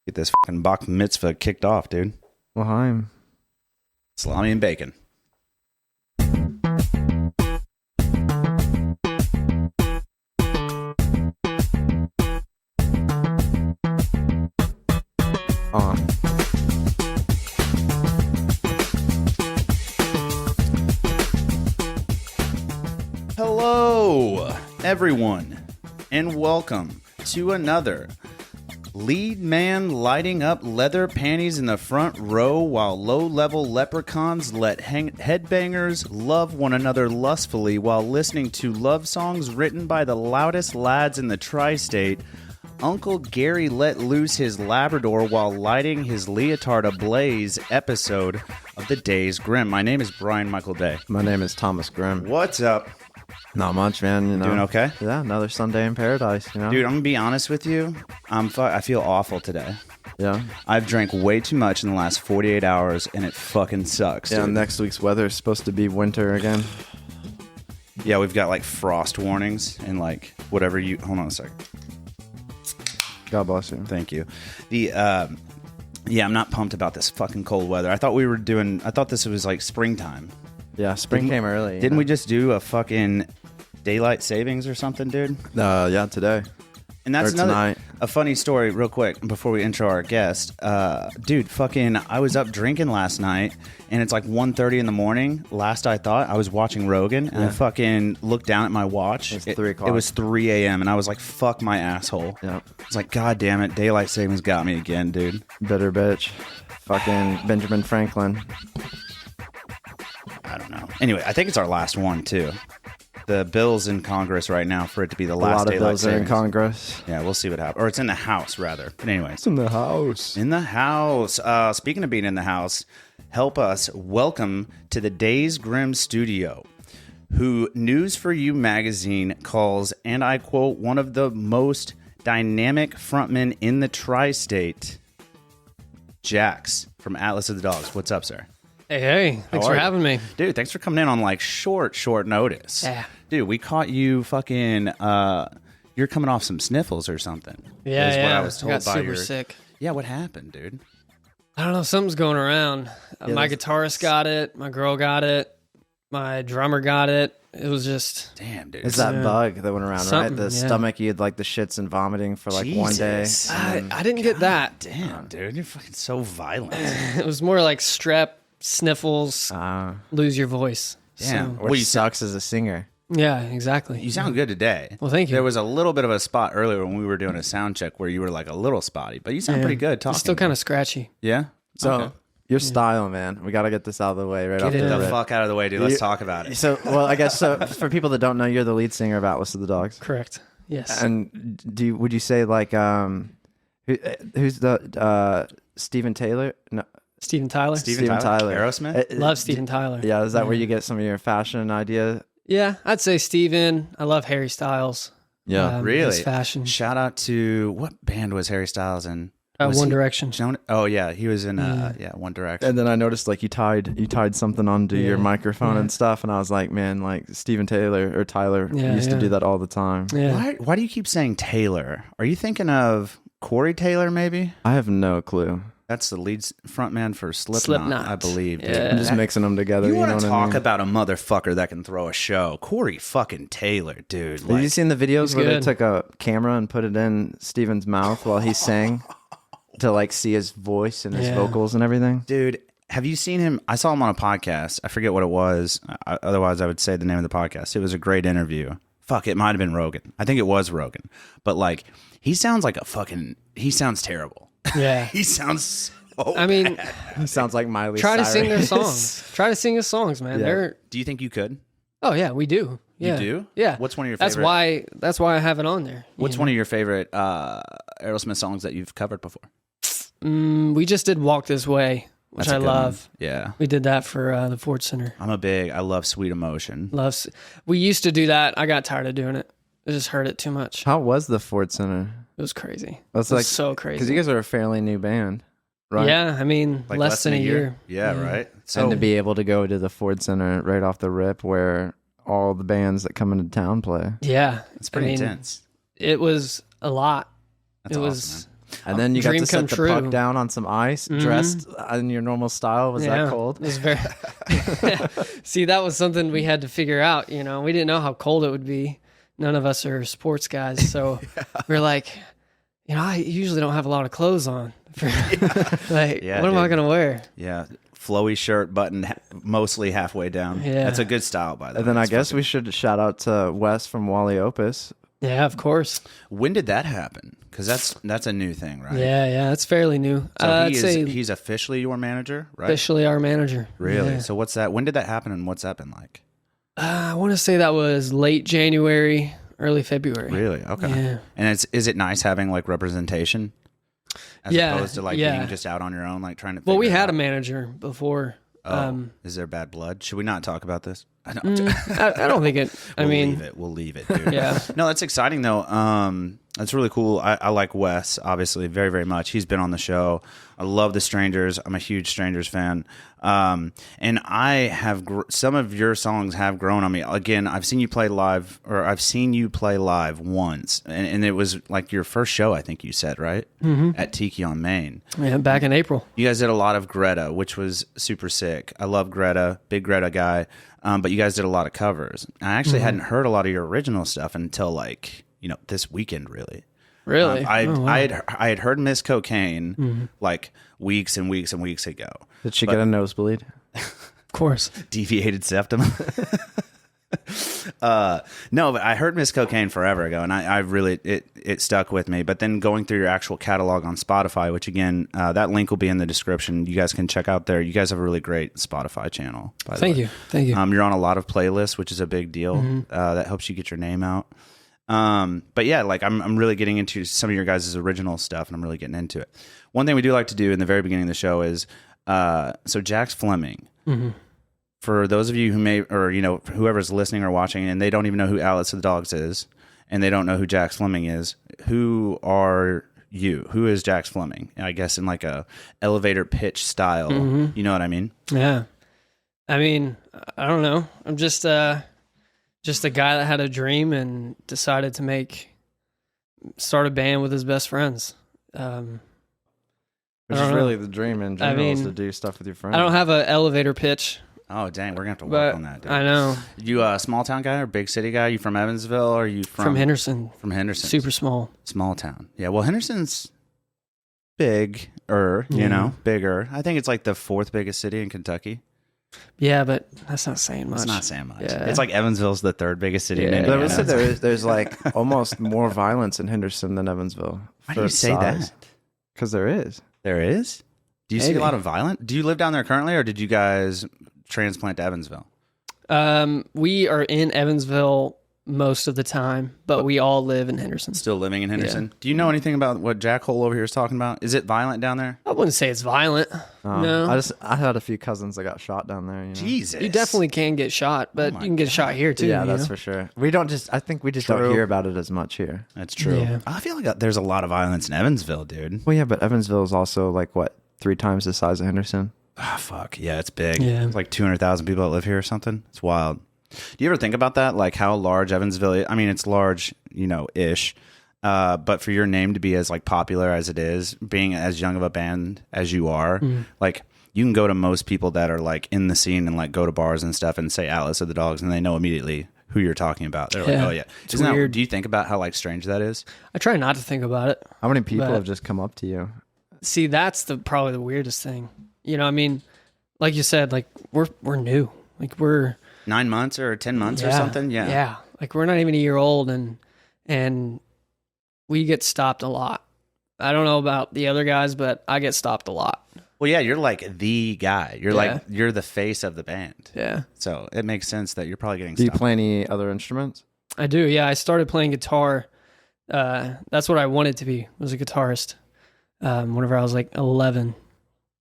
Get this fucking Bach mitzvah kicked off, dude. L'chaim. Salami and bacon. On. Hello, everyone, and welcome to another lead man lighting up leather panties in the front row while low-level leprechauns let headbangers love one another lustfully while listening to love songs written by the loudest lads in the tri-state. Uncle Gary let loose his Labrador while lighting his leotard ablaze episode of the Days Grimm. My name is Brian Michael Day. My name is Thomas Grimm. What's up? Not much, man. You know, doing okay? Yeah, another Sunday in paradise. You know, Dude, I'm gonna be honest with you. I feel awful today. Yeah. I've drank way too much in the last 48 hours, and it fucking sucks. Yeah. Dude. Next week's weather is supposed to be winter again. Yeah, we've got like frost warnings and like whatever you. Hold on a second. God bless you. Thank you. Yeah, I'm not pumped about this fucking cold weather. I thought this was like springtime. Yeah, spring came early. Didn't we just do a fucking daylight savings or something, dude? Yeah, today. And that's Or tonight. a funny story real quick before we intro our guest. Dude, fucking, I was up drinking last night, and it's like 1:30 in the morning. Last I thought, I was watching Rogan, and I fucking looked down at my watch. It's 3 o'clock. It was 3 a.m., and I was like, fuck my asshole. Yeah. I was like, God damn it, daylight savings got me again, dude. Bitter bitch. Fucking Benjamin Franklin. I don't know. Anyway, I think it's our last one, too. The bill's in Congress right now for it to be the A last lot of daylight bills are in savings. Congress. Yeah, we'll see what happens. Or it's in the House, rather. But anyways. It's in the house. In the house. Speaking of being in the house, help us welcome to the Days Grimm studio, who News for You magazine calls, and I quote, one of the most dynamic frontmen in the tri-state, Jax from Atlas of the Dogs. What's up, sir? Hey, thanks for having me. Dude, thanks for coming in on like short notice. Yeah. Dude, we caught you fucking, you're coming off some sniffles or something. Yeah, is yeah. what I was told got by super your... sick. Yeah, what happened, dude? I don't know, something's going around. My guitarist got it, my girl got it, my drummer got it. It was just... Damn, dude. It's that bug that went around, Something, right? The yeah. stomach, you had like the shits and vomiting for like one day. Jesus. I didn't get that. Damn, dude, you're fucking so violent. It was more like strep, sniffles, lose your voice. Damn. So, Which sucks as a singer. yeah, exactly. You sound good today. Well, thank you. There was a little bit of a spot earlier when we were doing a sound check where you were like a little spotty, but you sound pretty good talking. It's still kind of scratchy. Yeah? So, Okay. your style, man. We got to get this out of the way right off Get the it Get the rip. fuck out of the way, dude. Let's talk about it. So, well, I guess so. For people that don't know, you're the lead singer of Atlas of the Dogs. Correct. Yes. And would you say like who's the Steven Taylor? No, Steven Tyler. Steven Steven Tyler? Tyler. Aerosmith? Love Steven Tyler. Yeah, is that where you get some of your fashion idea? Yeah, I'd say Steven. I love Harry Styles. Really? His fashion. Shout out to, what band was Harry Styles in? Was One he- Direction. Oh, yeah. He was in, One Direction. And then I noticed like you tied something onto your microphone and stuff, and I was like, man, like Steven Taylor or Tyler used to do that all the time. Yeah. Why do you keep saying Taylor? Are you thinking of Corey Taylor, maybe? I have no clue. That's the lead frontman for Slipknot, I believe. Dude. Yeah. I'm just mixing them together. You You, want know to what talk I mean? about a motherfucker that can throw a show? Corey fucking Taylor, dude. Have you seen the videos He's where good. they took a camera and put it in Steven's mouth while he sang to like see his voice and his vocals and everything? Dude, have you seen him? I saw him on a podcast. I forget what it was. Otherwise, I would say the name of the podcast. It was a great interview. Fuck, it might have been Rogan. I think it was Rogan. But like, he sounds like he sounds terrible. Yeah. He sounds so I mean, He sounds like Miley try to Cyrus. sing their songs. Try to sing his songs, man. Yeah. They're Do you think you could? oh yeah, we do. Yeah. You do? Yeah. What's one of your favorite? That's why I have it on there. What's one of your favorite Aerosmith songs that you've covered before? We just did Walk This Way, which That's a I good love. one. Yeah. We did that for the Ford Center. I love Sweet Emotion. We used to do that. I got tired of doing it. I just heard it too much. How was the Ford Center? It was crazy. That's It was like so crazy. because you guys are a fairly new band, right? Yeah, I mean, Like less than a year. Yeah, right. And to be able to go to the Ford Center right off the rip, where all the bands that come into town play. Yeah, it's pretty intense. It was a lot. That's it awesome, was. man. And then you got Dream to set come the true. puck down on some ice, dressed in your normal style. Was that cold? It was very. See, that was something we had to figure out. We didn't know how cold it would be. None of us are sports guys, so we were like, I usually don't have a lot of clothes on. What am I gonna wear? Yeah. Flowy shirt buttoned mostly halfway down. Yeah. That's a good style, by the way. And then I guess we should shout out to Wes from Wally Opus. Yeah, of course. When did that happen? Because that's a new thing, right? Yeah, that's fairly new. So he's officially your manager, right? Officially our manager. Really? Yeah. So what's that? When did that happen, and what's that been like? I want to say that was late January, early February. Really? Okay. Yeah. And is it nice having like representation? As opposed to like being just out on your own, like trying to. Well, we had a manager before. Is there bad blood? Should we not talk about this? I don't think it. We'll leave it, dude. Yeah. No, that's exciting though. That's really cool. I like Wes, obviously, very, very much. He's been on the show. I love The Strangers. I'm a huge Strangers fan. And I have some of your songs have grown on me. Again, I've seen you play live once, and it was like your first show, I think you said, right? Mm-hmm. At Tiki on Main. Yeah, back in April. You guys did a lot of Greta, which was super sick. I love Greta, big Greta guy. But you guys did a lot of covers. I actually hadn't heard a lot of your original stuff until like, this weekend, really. Really? I had heard Miss Cocaine like weeks and weeks and weeks ago. Did she get a nosebleed? Of course. Deviated septum. No, but I heard Miss Cocaine forever ago, and I really it stuck with me. But then going through your actual catalog on Spotify, which again, that link will be in the description. You guys can check out there. You guys have a really great Spotify channel. By the way. Thank you. You're on a lot of playlists, which is a big deal. That helps you get your name out. But yeah, like I'm really getting into some of your guys' original stuff, and I'm really getting into it. One thing we do like to do in the very beginning of the show is, so Jax Flemming. Mm-hmm. For those of you who may, or whoever's listening or watching, and they don't even know who Alice of the Dogs is, and they don't know who Jax Flemming is, who are you? Who is Jax Flemming? I guess in like a elevator pitch style. Mm-hmm. You know what I mean? Yeah. I mean, I don't know. I'm just a guy that had a dream and decided to start a band with his best friends. Which is really the dream in general, is to do stuff with your friends. I don't have an elevator pitch. Oh, dang. We're going to have to work on that, dude. I know. You a small town guy or big city guy? You from Evansville or are you from Henderson? From Henderson. Super small. Small town. Yeah, well, Henderson's bigger. Bigger. I think it's like the fourth biggest city in Kentucky. Yeah, but that's not saying much. It's not saying much. Yeah. It's like Evansville's the third biggest city in Indiana. But I would say there's like almost more violence in Henderson than Evansville. Why do you say that? Because there is. There is? Do you see a lot of violence? Do you live down there currently, or did you guys transplant to Evansville? We are in Evansville most of the time, but we all live in Henderson. Still living in Henderson? Yeah. Do you know anything about what Jack Hole over here is talking about? Is it violent down there? I wouldn't say it's violent. No. I had a few cousins that got shot down there. Jesus. You definitely can get shot, but you can get shot here too. Yeah, that's for sure. I think we just don't hear about it as much here. That's true. Yeah. I feel like there's a lot of violence in Evansville, dude. Well, yeah, but Evansville is also like, 3 times the size of Henderson? Ah, fuck. Yeah, it's big. Yeah. It's like 200,000 people that live here or something. It's wild. Do you ever think about that? Like how large Evansville is? I mean, it's large, ish. But for your name to be as like popular as it is, being as young of a band as you are, like you can go to most people that are like in the scene and like go to bars and stuff and say Alice of the Dogs, and they know immediately who you're talking about. They're like, oh yeah. It's weird. Do you think about how like strange that is? I try not to think about it. How many people have just come up to you? See, that's probably the weirdest thing. I mean, like you said, like we're new. Like we're 9 months or 10 months or something. Yeah. Yeah. Like we're not even a year old and we get stopped a lot. I don't know about the other guys, but I get stopped a lot. Well, yeah, you're like the guy. You're the face of the band. Yeah. So it makes sense that you're probably getting stopped. Do you play any other instruments? I do. Yeah. I started playing guitar. That's what I wanted to be, was a guitarist. Whenever I was like 11.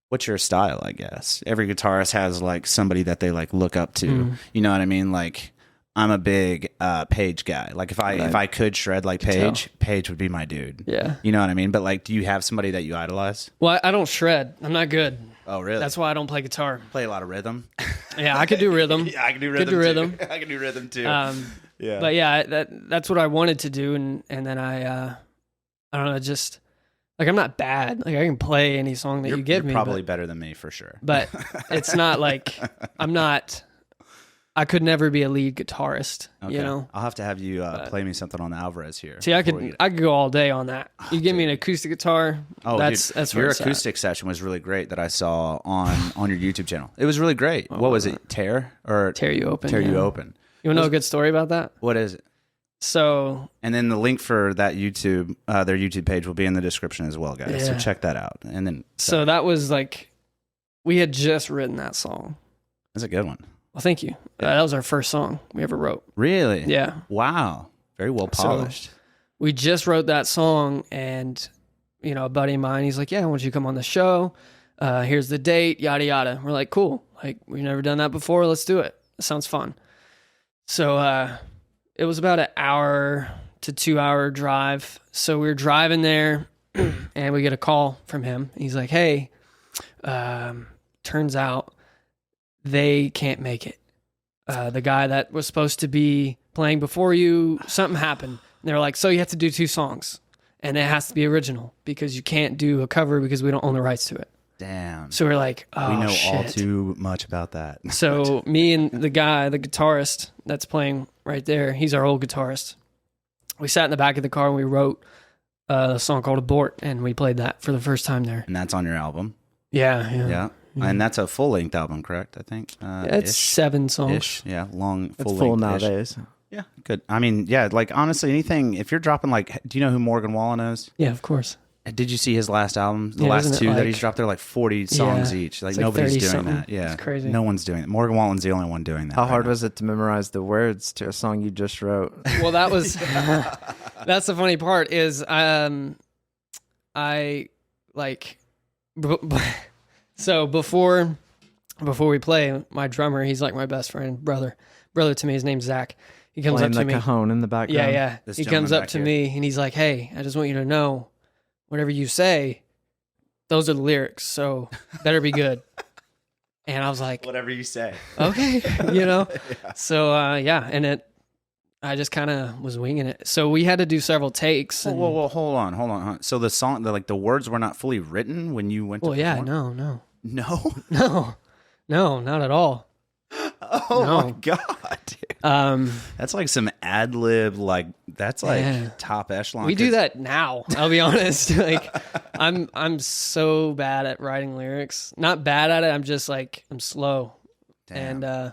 What's your style, I guess? Every guitarist has like somebody that they like look up to. You know what I mean? Like I'm a big Page guy. Like if I could shred like Page would be my dude. Yeah. You know what I mean? But like, do you have somebody that you idolize? Well, I don't shred. I'm not good. Oh, really? That's why I don't play guitar. Play a lot of rhythm. Yeah, I could do rhythm. Yeah, I can do rhythm. I can do rhythm too. Yeah. But yeah, that's what I wanted to do, and then I don't know, just like I'm not bad. Like I can play any song that you give me. Probably better than me for sure. But it's not like I could never be a lead guitarist, Okay. you know? I'll have to have you play me something on the Alvarez here. See, I could go all day on that. You give me an acoustic guitar, that's where your it's acoustic session was really great that I saw on your YouTube channel. It was really great. What was it? Tear You Open. Tear You Open. You want to know a good story about that? What is it? So, and then the link for that YouTube, their YouTube page will be in the description as well, guys. So check that out. And then so that was like, we had just written that song. That's a good one. Well, thank you. Yeah. That was our first song we ever wrote. Really? Yeah. Wow. Very well polished. So we just wrote that song, and you know, a buddy of mine, he's like, "Yeah, why don't you come on the show? Here's the date, yada yada." We're like, "Cool. Like we've never done that before. Let's do it. It sounds fun." So it was about an hour to 2 hour drive. So we were driving there, and we get a call from him. He's like, "Hey, turns out they can't make it. The guy that was supposed to be playing before you, something happened." And they're like, "So you have to do 2 songs, and it has to be original because you can't do a cover because we don't own the rights to it." Damn. So we're like, "Oh, we know shit." all too much about that. So me and the guitarist that's playing right there, he's our old guitarist. We sat in the back of the car and we wrote a song called Abort, and we played that for the first time there. And that's on your album. Yeah. And that's a full-length album, correct? I think. It's 7 songs. Yeah, long, It's full-length. full nowadays. Yeah, good. I mean, yeah, like honestly, anything. If you're dropping like, do you know who Morgan Wallen is? Yeah, of course. Did you see his last album? The Yeah, last isn't it 2 that like- he's dropped, they're like 40 songs each. Like It's like nobody's 30 doing something. that. Yeah, It's crazy. No one's doing it. Morgan Wallen's the only one doing that. How right hard now. was it to memorize the words to a song you just wrote? Well, that was that's the funny part is I like so before we play, my drummer, he's like my best friend, brother to me. His name's Zach. He comes Playing up the to me. cajon in the background. Yeah. This He gentleman comes up back to here. me and he's like, "Hey, I just want you to know, whatever you say, those are the lyrics, so better be good." And I was like, Whatever you say. "Okay," you know. So and I just kind of was winging it. So we had to do several takes. And, Whoa, hold on. So the song, the words were not fully written when you went to well, yeah, perform? no, not at all. Oh No. my god, dude. That's like some adlib, like that's like Yeah. top echelon. We do that now. I'll be honest. Like, I'm so bad at writing lyrics. Not bad at it. I'm just like I'm slow. Damn. And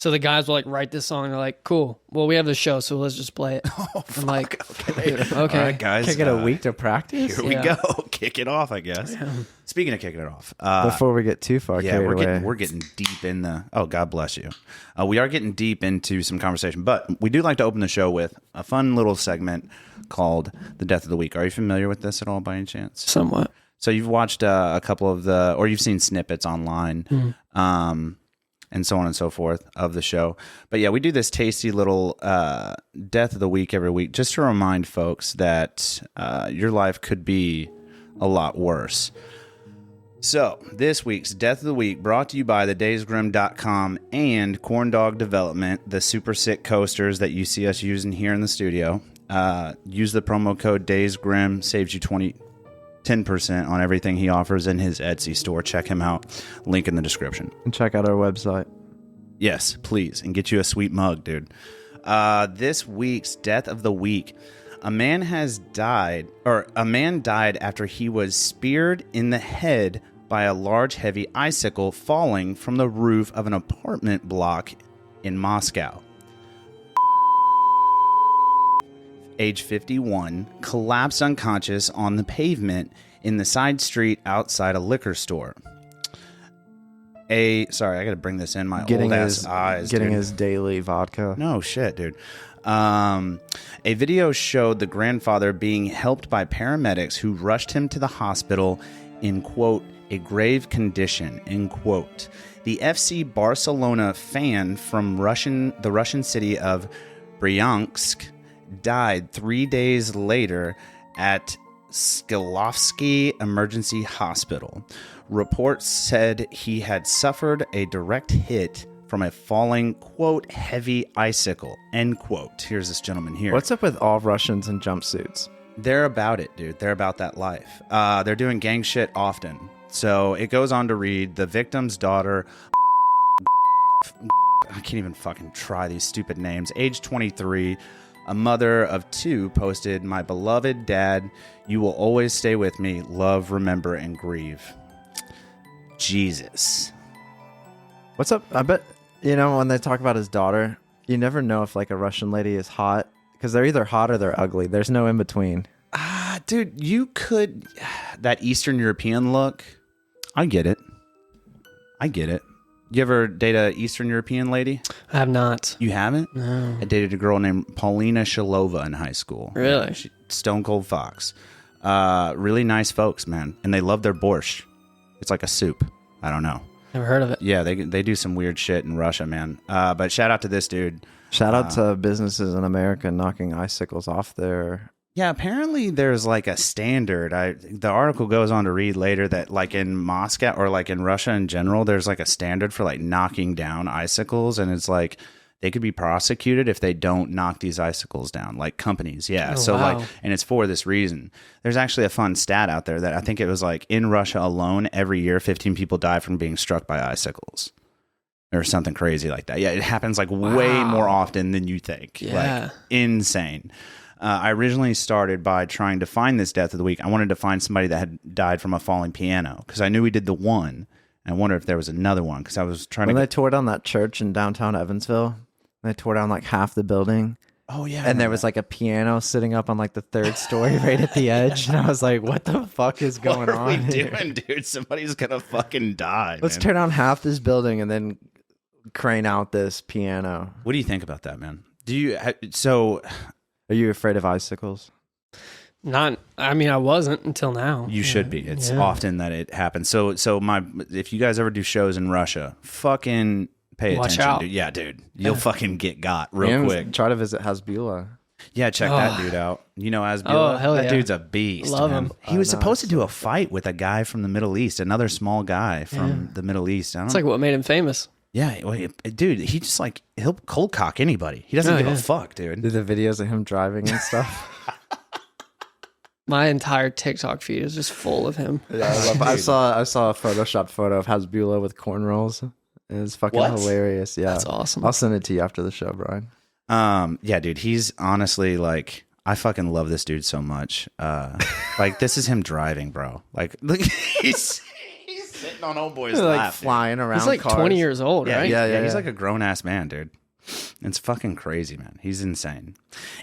so the guys will like write this song. And they're like, "Cool. Well, we have the show, so let's just play it." I'm like, Okay. "Okay, All right, guys. Can't get a week to practice Here we Yeah. go. Kick it off, I guess. Speaking of kicking it off, before we get too far carried away. we're getting deep in the. Oh, God bless you. We are getting deep into some conversation, but we do like to open the show with a fun little segment called "The Death of the Week." Are you familiar with this at all, by any chance? somewhat." So you've watched a couple of or you've seen snippets online, and so on and so forth of the show. But yeah, we do this tasty little Death of the Week every week, just to remind folks that your life could be a lot worse. So this week's Death of the Week brought to you by thedaysgrimm.com and Corn Dog Development, the super sick coasters that you see us using here in the studio. Use the promo code DaysGrimm, saves you 10% on everything he offers in his Etsy store. Check him out. Link in the description. And check out our website. Yes, please. And get you a sweet mug, dude. This week's Death of the Week. A man died after he was speared in the head by a large, heavy icicle falling from the roof of an apartment block in Moscow. Age 51, collapsed unconscious on the pavement in the side street outside a liquor store. Sorry, I got to bring this in. My old ass eyes. Getting dude. his daily vodka. No shit, dude. A video showed the grandfather being helped by paramedics who rushed him to the hospital in, quote, a grave condition, end quote. The FC Barcelona fan from the Russian city of Bryansk died 3 days later at Skilovsky Emergency Hospital. Reports said he had suffered a direct hit from a falling, quote, heavy icicle, end quote. Here's this gentleman here. What's up with all Russians in jumpsuits? They're about it, dude. They're about that life. They're doing gang shit often. So it goes on to read, the victim's daughter, I can't even fucking try these stupid names, age 23, a mother of 2, posted, "My beloved dad, you will always stay with me. Love, remember, and grieve." Jesus. What's up? I bet, when they talk about his daughter, you never know if like a Russian lady is hot because they're either hot or they're ugly. There's no in between. Dude, you could, that Eastern European look, I get it. You ever date a Eastern European lady? I have not. You haven't? No. I dated a girl named Paulina Shalova in high school. Really? Yeah, Stone Cold Fox. Really nice folks, man. And they love their borscht. It's like a soup. I don't know. Never heard of it. Yeah, they do some weird shit in Russia, man. But shout out to this dude. Shout out to businesses in America knocking icicles off their... Yeah, apparently there's like a standard. The article goes on to read later that like in Moscow or like in Russia in general, there's like a standard for like knocking down icicles, and it's like they could be prosecuted if they don't knock these icicles down, like companies. Yeah. Oh, so wow. like, and it's for this reason. There's actually a fun stat out there that I think it was like in Russia alone, every year 15 people die from being struck by icicles. Or something crazy like that. Yeah, it happens like way more often than you think. Yeah. Like insane. I originally started by trying to find this death of the week. I wanted to find somebody that had died from a falling piano because I knew we did the one. And I wonder if there was another one because I was trying when they tore down that church in downtown Evansville, they tore down like half the building. Oh, yeah. And there was like a piano sitting up on like the 3rd story right at the edge. And I was like, what the fuck is going on? What are we here? doing, dude? Somebody's going to fucking die. Let's man. tear down half this building and then crane out this piano. What do you think about that, man? So... Are you afraid of icicles? I wasn't until now. You should be. It's often that it happens. So if you guys ever do shows in Russia, fucking pay Watch attention. out. Dude. Yeah, dude. You'll fucking get got real quick. Try to visit Hasbula. Yeah, check that dude out. You know Asbula? Oh, hell that yeah. dude's a beast. Love man. him. He was supposed to do a fight with a guy from the Middle East, another small guy from the Middle East. It's like what made him famous. Yeah, well, dude, he just like, he'll cold cock anybody. He doesn't give a fuck, dude. Do the videos of him driving and stuff? My entire TikTok feed is just full of him. Yeah, I saw a Photoshop photo of Hasbula with cornrows. It's fucking hilarious. Yeah, That's awesome. I'll send it to you after the show, Brian. Yeah, dude, he's honestly like, I fucking love this dude so much. Like, this is him driving, bro. Like, look, he's sitting on old boy's like lap, flying around. He's like cars. 20 years old, yeah, right? Yeah. He's like a grown ass man, dude. It's fucking crazy, man. He's insane.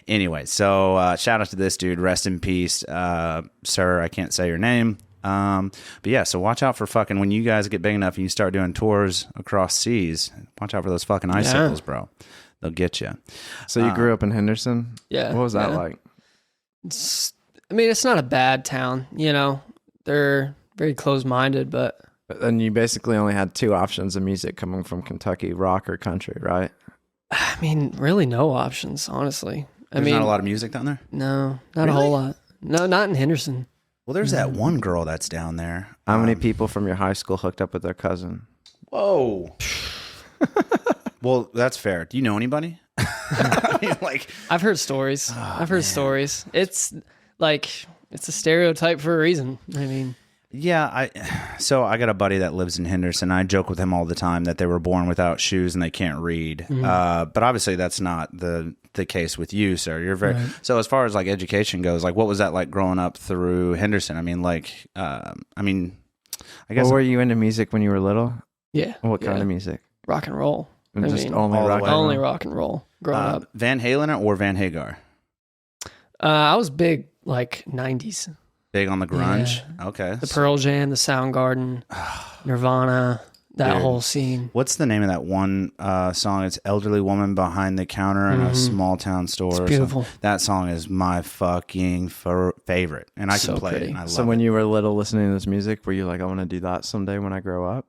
Anyway, so shout out to this dude. Rest in peace, sir. I can't say your name. But yeah, so watch out for fucking when you guys get big enough and you start doing tours across seas. Watch out for those fucking icicles, bro. They'll get you. So you grew up in Henderson? Yeah. What was that like? It's not a bad town. They're very closed-minded, but then you basically only had 2 options of music coming from Kentucky, rock or country, right? Really no options, honestly. There's not a lot of music down there? No, not a whole lot. No, not in Henderson. Well, there's that one girl that's down there. How many people from your high school hooked up with their cousin? Whoa. Well, that's fair. Do you know anybody? I've heard stories. Stories. It's like, it's a stereotype for a reason. Yeah, so I got a buddy that lives in Henderson. I joke with him all the time that they were born without shoes and they can't read. But obviously that's not the case with you, sir. You're very So as far as like education goes, like what was that like growing up through Henderson? I guess. Were you into music when you were little? Yeah. What kind of music? Rock and roll. Only rock and roll? Only rock and roll growing up. Van Halen or Van Hagar? I was big like 90s. Big on the grunge? Yeah. Okay. The Pearl Jam, the Soundgarden, Nirvana, that whole scene. What's the name of that one song? It's Elderly Woman Behind the Counter in a Small Town Store. It's beautiful. That song is my fucking favorite. And I can So play pretty. it. And I love So when you were little listening to this music, were you like, I want to do that someday when I grow up?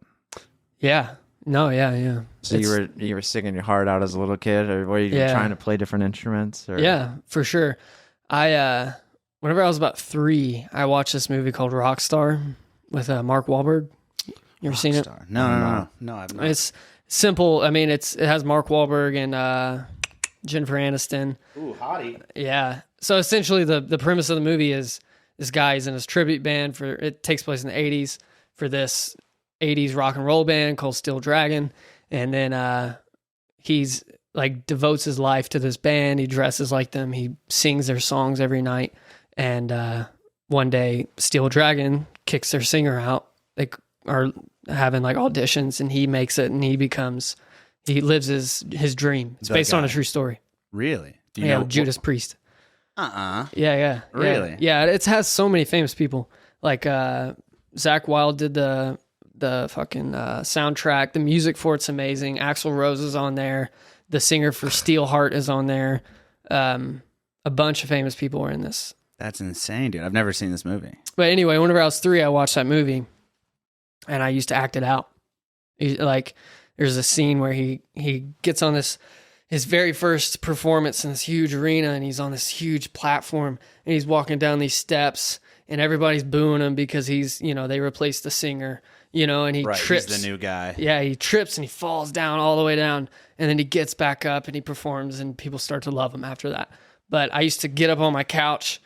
Yeah. No, yeah. So you were singing your heart out as a little kid, or were you trying to play different instruments? Or? Yeah, for sure. Whenever I was about 3, I watched this movie called Rockstar with Mark Wahlberg. You ever seen it? No, I've not. It's simple. It has Mark Wahlberg and Jennifer Aniston. Ooh, hottie. Yeah. So essentially the premise of the movie is this guy is in his tribute band it takes place in the 80s for this 80s rock and roll band called Steel Dragon. And then he's like devotes his life to this band. He dresses like them. He sings their songs every night. And one day Steel Dragon kicks their singer out. They are having like auditions and he makes it and he lives his dream. It's based on a true story. Really? Do you know Judas Priest? Yeah. Really? Yeah, it has so many famous people. Like Zach Wilde did the fucking soundtrack. The music for it's amazing. Axl Rose is on there. The singer for Steelheart is on there. A bunch of famous people were in this. That's insane, dude. I've never seen this movie. But anyway, whenever I was 3, I watched that movie, and I used to act it out. Like, there's a scene where he gets on his very first performance in this huge arena, and he's on this huge platform, and he's walking down these steps, and everybody's booing him because they replaced the singer, and he trips. He's the new guy. Yeah, he trips and he falls down all the way down, and then he gets back up and he performs, and people start to love him after that. But I used to get up on my couch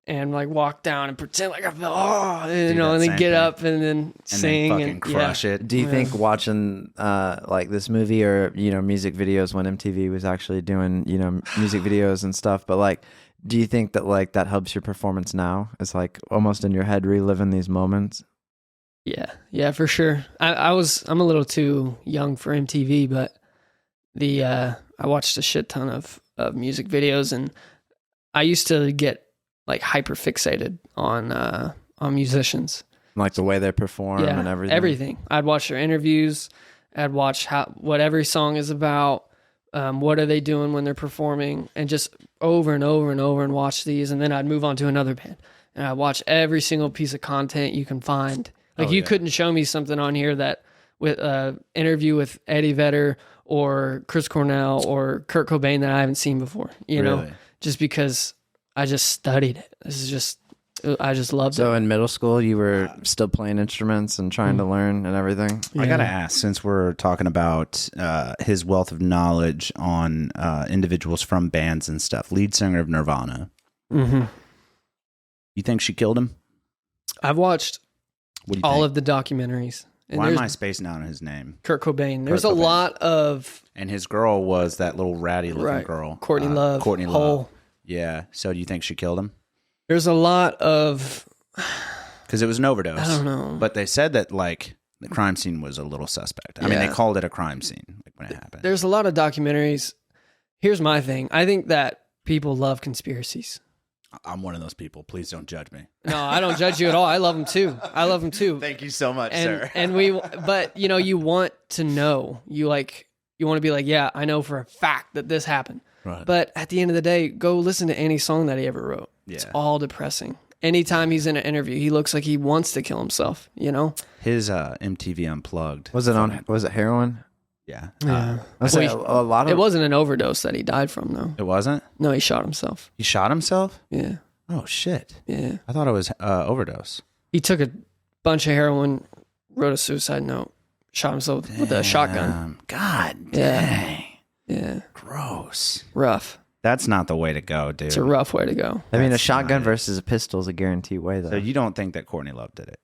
and like walk down and pretend like I felt, and then get up and then sing and crush it. Do you think watching like this movie or music videos when MTV was actually doing music videos and stuff, but like, do you think that like that helps your performance now? It's like almost in your head reliving these moments. Yeah, for sure. I'm a little too young for MTV, but I watched a shit ton of music videos, and I used to get like hyper fixated on musicians, like the way they perform and everything. I'd watch their interviews. I'd watch what every song is about. What are they doing when they're performing, and just over and over and over and watch these. And then I'd move on to another band, and I'd watch every single piece of content you can find. Like couldn't show me something on here that with interview with Eddie Vedder or Chris Cornell or Kurt Cobain that I haven't seen before. You know, just because I just studied it. I just loved it. So in middle school, you were still playing instruments and trying to learn and everything? Yeah. I got to ask, since we're talking about his wealth of knowledge on individuals from bands and stuff, lead singer of Nirvana. Mm-hmm. You think she killed him? I've watched all think? of the documentaries. And why am I spacing out on his name? Kurt Cobain. There's a lot of... And his girl was that little ratty looking girl. Courtney Love. Courtney Love. Yeah. So do you think she killed him? There's a lot of... Because it was an overdose. I don't know. But they said that like the crime scene was a little suspect. I mean, they called it a crime scene when it happened. There's a lot of documentaries. Here's my thing. I think that people love conspiracies. I'm one of those people. Please don't judge me. No, I don't judge you at all. I love them too. Thank you so much, sir. But you want to know. You want to be like, yeah, I know for a fact that this happened. Right. But at the end of the day, go listen to any song that he ever wrote. Yeah. It's all depressing. Anytime he's in an interview, he looks like he wants to kill himself, His MTV Unplugged. Was it heroin? Yeah. A lot of... It wasn't an overdose that he died from, though. It wasn't? No, he shot himself. He shot himself? Yeah. Oh, shit. Yeah. I thought it was overdose. He took a bunch of heroin, wrote a suicide note, shot himself with a shotgun. God dang. Yeah. Gross. Rough. That's not the way to go, dude. It's a rough way to go. I mean, a shotgun versus a pistol is a guaranteed way, though. So you don't think that Courtney Love did it?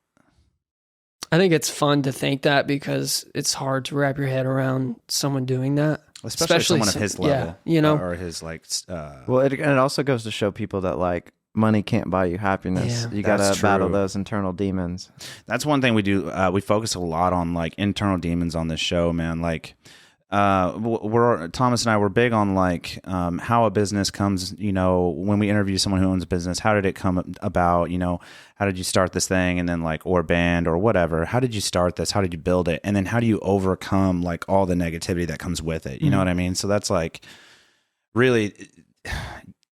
I think it's fun to think that because it's hard to wrap your head around someone doing that. Especially someone of his level. Yeah, Or his, like... Well, it also goes to show people that, like, money can't buy you happiness. Yeah, you got to battle those internal demons. That's one thing we do. We focus a lot on, like, internal demons on this show, man. Like... Thomas and I were big on like how a business comes, when we interview someone who owns a business, how did it come about, how did you start this thing, and then like, or band or whatever, how did you start this, how did you build it, and then how do you overcome like all the negativity that comes with it, you know what I mean? So that's like, really,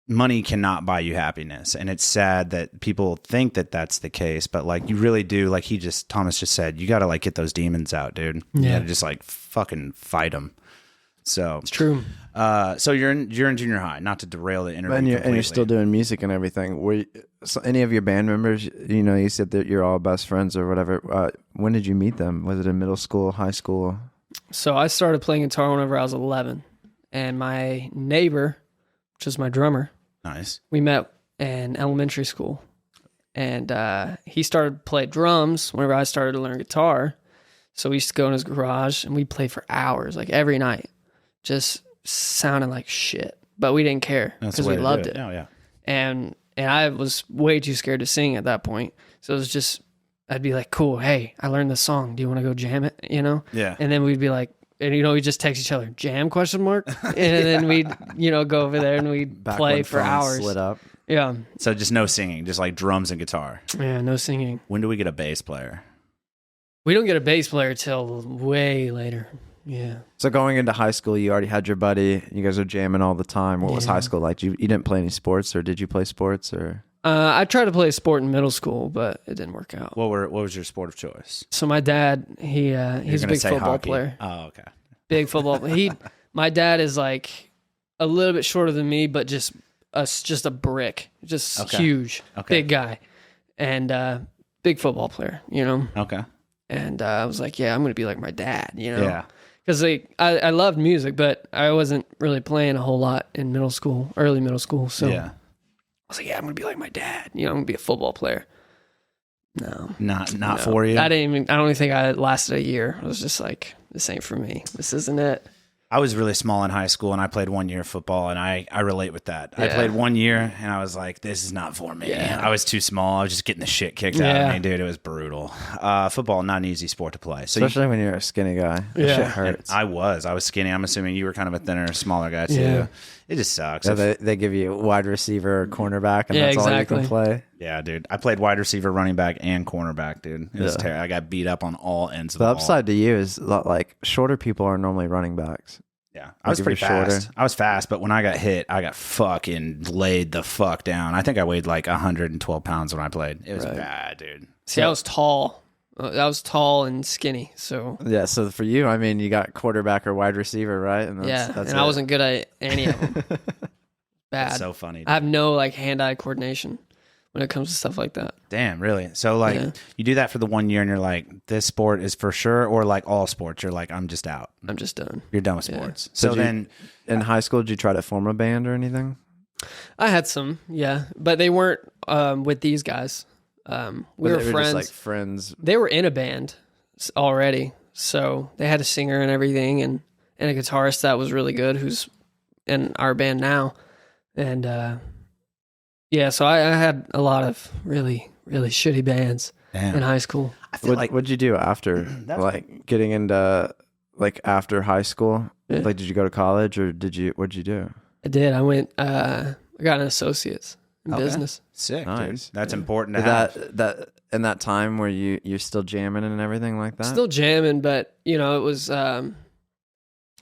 money cannot buy you happiness, and it's sad that people think that that's the case, but like you really do. Like Thomas just said, you got to like get those demons out, dude. You got to just like fucking fight them. So it's true. So you're in junior high, not to derail the interview, and you're still doing music and everything. Any of your band members, you said that you're all best friends or whatever. When did you meet them? Was it in middle school, high school? So I started playing guitar whenever I was 11. and my neighbor, which is my drummer, Nice. we met in elementary school. And he started to play drums whenever I started to learn guitar. So we used to go in his garage and we'd play for hours, like every night, just sounding like shit. But we didn't care because we loved it. Oh, yeah. And I was way too scared to sing at that point. So it was just, I'd be like, cool, hey, I learned this song. Do you want to go jam it? You know? Yeah. And then we'd be like, and we'd just text each other, jam ? And then we'd, go over there and we'd Back play when for phones hours. Slid up. Yeah. So just no singing, just like drums and guitar. Yeah, no singing. When do we get a bass player? We don't get a bass player till way later. Yeah. So going into high school, you already had your buddy. You guys are jamming all the time. What was high school like? You didn't play any sports, or did you play sports? Or I tried to play a sport in middle school, but it didn't work out. What was your sport of choice? So my dad, he's a big football hockey. player. Oh, okay. Big football. My dad is like a little bit shorter than me, but just a brick, just huge, big guy, and big football player. Okay. And I was like, yeah, I'm gonna be like my dad. Yeah. Because I loved music, but I wasn't really playing a whole lot in early middle school. So Yeah. I was like, yeah, I'm gonna be like my dad. I'm gonna be a football player. No, Not for you. I don't even think I lasted a year. I was just like, this ain't for me. This isn't it. I was really small in high school, and I played 1 year of football, and I relate with that. I Yeah. played 1 year, and I was like, this is not for me. Yeah. I was too small. I was just getting the shit kicked out of me, dude. It was brutal. Football, not an easy sport to play. So especially when you're a skinny guy, that Yeah. shit hurts. I was skinny. I'm assuming you were kind of a thinner, smaller guy too. Yeah. It just sucks. So they give you wide receiver, or cornerback, and Yeah, that's all you exactly. can play. Yeah, dude. I played wide receiver, running back, and cornerback, dude. It was terrible. I got beat up on all ends of The the upside to you is like shorter people are normally running backs. Yeah, I was Like, pretty if you're fast. shorter. I was fast, but when I got hit, I got fucking laid the fuck down. I think I weighed like 112 pounds when I played. It was bad, dude. See, I was tall. I was tall and skinny. So Yeah, so for you, I mean, you got quarterback or wide receiver, right? And that's it. I wasn't good at any of them. Bad. It's so funny. I have no hand-eye coordination when it comes to stuff like that. Damn, really? So like you do that for the 1 year and you're like, this sport is for sure, or like all sports, you're like, I'm just out. I'm just done. You're done with sports. So So then in high school, did you try to form a band or anything? I had some, yeah, but they weren't with these guys. We were They friends. just like friends. They were in a band already, so they had a singer and everything, and a guitarist that was really good, who's in our band now, and so I had a lot of really shitty bands in high school. I feel What'd you do after, like getting into like after high school? Yeah. Like, did you go to college or what'd you do? I did. I went. I got an associate's in business. sick, Nice. dude. That's important to Did have. that in that time where you're still jamming and everything like that? Still jamming, but it was. I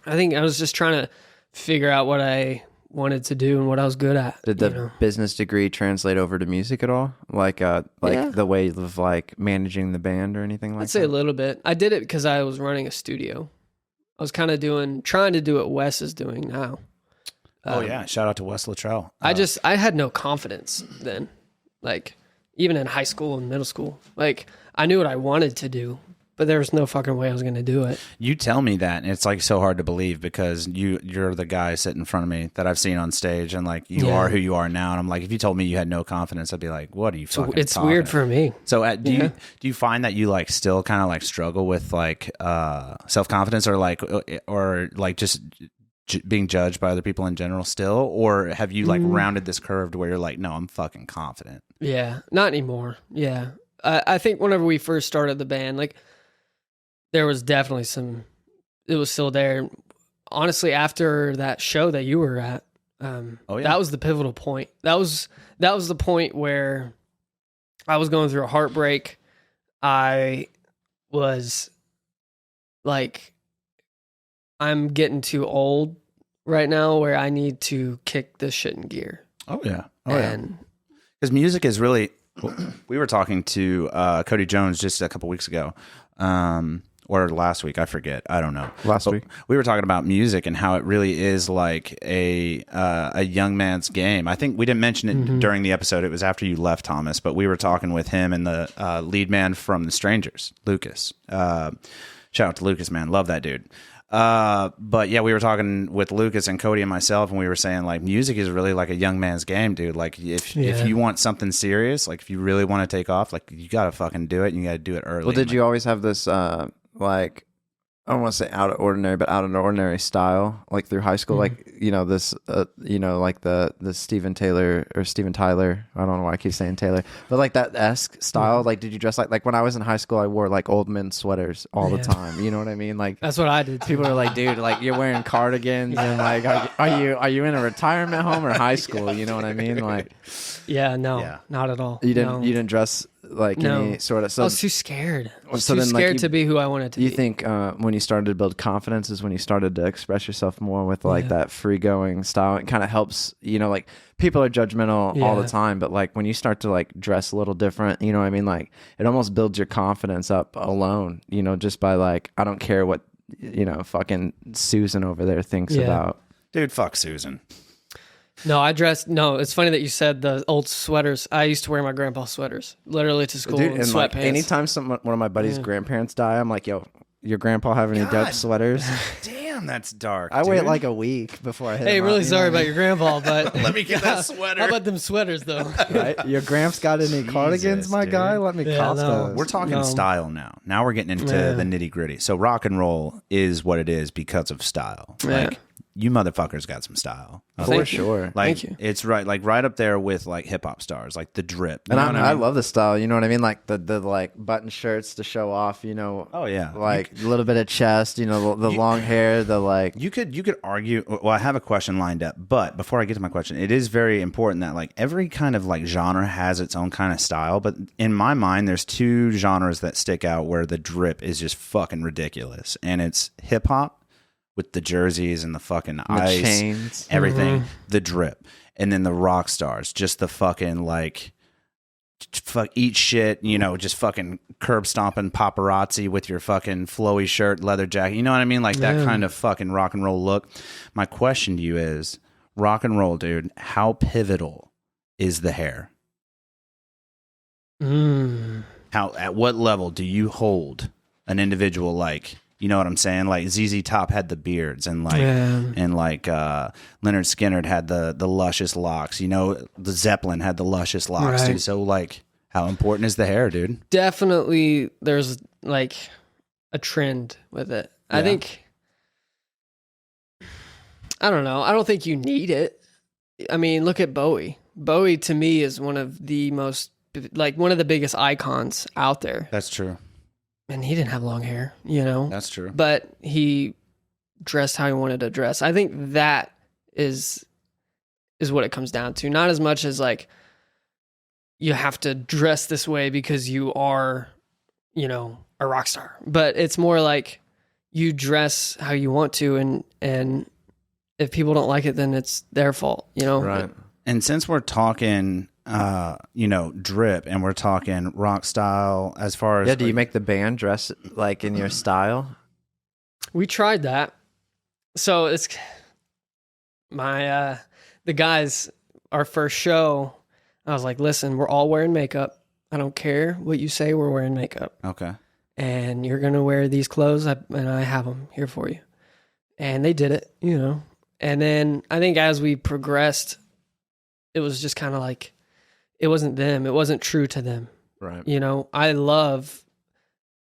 think I was just trying to figure out what I wanted to do and what I was good at. Did the business degree translate over to music at all? Like Yeah. the way of like managing the band or anything like I'd say that? a little bit. I did it because I was running a studio. I was kind of trying to do what Wes is doing now. Oh yeah, shout out to Wes Luttrell. I had no confidence then, like even in high school and middle school. Like I knew what I wanted to do, but there was no fucking way I was going to do it. You tell me that, and it's like so hard to believe because you're the guy sitting in front of me that I've seen on stage, and like you are who you are now. And I'm like, if you told me you had no confidence, I'd be like, what are you fucking? It's talking? weird for me. So do you find that you like still kind of like struggle with like self-confidence or like just being judged by other people in general still, or have you like rounded this curve to where you're like, no, I'm fucking confident? Yeah, not anymore. Yeah, I think whenever we first started the band, like there was definitely it was still there. Honestly, after that show that you were at, that was the pivotal point. That was the point where I was going through a heartbreak. I was like, I'm getting too old right now where I need to kick this shit in gear. Oh yeah. And because music is really. We were talking to Cody Jones just a couple weeks ago, or last week, I forget. I don't know. Last But week. we were talking about music and how it really is like a young man's game. I think we didn't mention it during the episode. It was after you left, Thomas. But we were talking with him and the lead man from The Strangers, Lucas. Shout out to Lucas, man. Love that dude. But yeah, we were talking with Lucas and Cody and myself, and we were saying like music is really like a young man's game, dude. Like if you want something serious, like if you really want to take off, like you gotta fucking do it, and you gotta do it early. Well, did you always have this like, I don't want to say out of ordinary, but out of ordinary style, like through high school, like, you know, this, you know, like the Steven Tyler, I don't know why I keep saying Taylor, but like that esque style, like, did you dress like when I was in high school, I wore like old men's sweaters all the time. You know what I mean? Like, that's what I did. People are like, dude, like you're wearing cardigans and like, are you in a retirement home or high school? You know what I mean? Like, not at all. You didn't dress like any sort of. So I was too scared. I was so too then, scared like, to be who I wanted to be. You think when you started to build confidence is when you started to express yourself more with like that free going style? It kind of helps, you know, like people are judgmental all the time, but like when you start to like dress a little different, you know what I mean? Like it almost builds your confidence up alone, you know, just by like, I don't care what, you know, fucking Susan over there thinks about. Dude, fuck Susan. No, it's funny that you said the old sweaters. I used to wear my grandpa's sweaters, literally to school in sweatpants. Like, anytime one of my buddies' grandparents die, I'm like, yo, your grandpa have any dope sweaters? Damn, that's dark. I wait like a week before I hit him really up, sorry about your grandpa, but let me get that sweater. How about them sweaters, though? Right? Your gramps got any cardigans, my guy? Let me cost those. We're talking style now. Now we're getting into the nitty gritty. So rock and roll is what it is because of style. Like, you motherfuckers got some style. For sure. Like, it's right up there with like hip hop stars, like the drip. And I love the style, you know what I mean? Like the like button shirts to show off, you know. Oh yeah. Like a little bit of chest, you know, the long hair, the like. You could argue. Well, I have a question lined up, but before I get to my question, it is very important that like every kind of like genre has its own kind of style. But in my mind, there's two genres that stick out where the drip is just fucking ridiculous, and it's hip hop with the jerseys and the fucking ice, chains, everything, the drip, and then the rock stars, just the fucking like, eat shit, you know, just fucking curb stomping paparazzi with your fucking flowy shirt, leather jacket, you know what I mean? Like that kind of fucking rock and roll look. My question to you is, rock and roll, dude, how pivotal is the hair? At what level do you hold an individual like? You know what I'm saying? Like ZZ Top had the beards, and like Leonard Skinner had the luscious locks. You know, the Zeppelin had the luscious locks. Dude. So like, how important is the hair, dude? Definitely, there's like a trend with it. I think. I don't know. I don't think you need it. I mean, look at Bowie. Bowie to me is one of the biggest icons out there. That's true. And he didn't have long hair, you know? That's true. But he dressed how he wanted to dress. I think that is what it comes down to. Not as much as like, you have to dress this way because you are, you know, a rock star. But it's more like you dress how you want to, and if people don't like it, then it's their fault, you know? Right. And since we're talking... you know, drip, and we're talking rock style as far as... do you make the band dress like in your style? We tried that. So it's the guys, our first show, I was like, listen, we're all wearing makeup. I don't care what you say, we're wearing makeup. Okay. And you're going to wear these clothes, and I have them here for you. And they did it, you know. And then I think as we progressed, it was just kind of like, it wasn't them. It wasn't true to them. Right. You know, I love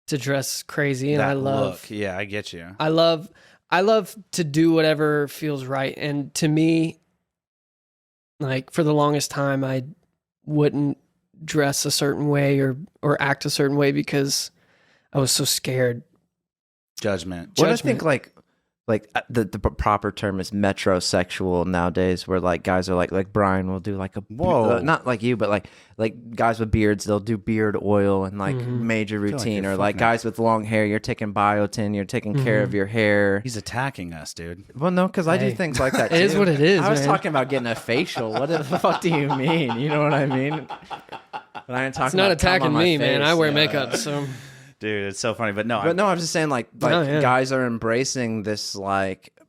to dress crazy, and that I love look. Yeah, I get you. I love to do whatever feels right. And to me, like for the longest time, I wouldn't dress a certain way or act a certain way because I was so scared. Judgment. What I think like the proper term is metrosexual nowadays, where like guys are like Brian will do like not like you, but like guys with beards, they'll do beard oil and like major routine, or like guys with long hair, you're taking biotin, you're taking care of your hair. He's attacking us, dude. Well, no, because I do things like that too. It is what it is. I was talking about getting a facial. What the fuck do you mean? You know what I mean? But I ain't talking. It's not about attacking me, man. face. I wear makeup, so. Dude, it's so funny, but no. I'm just saying, like guys are embracing this like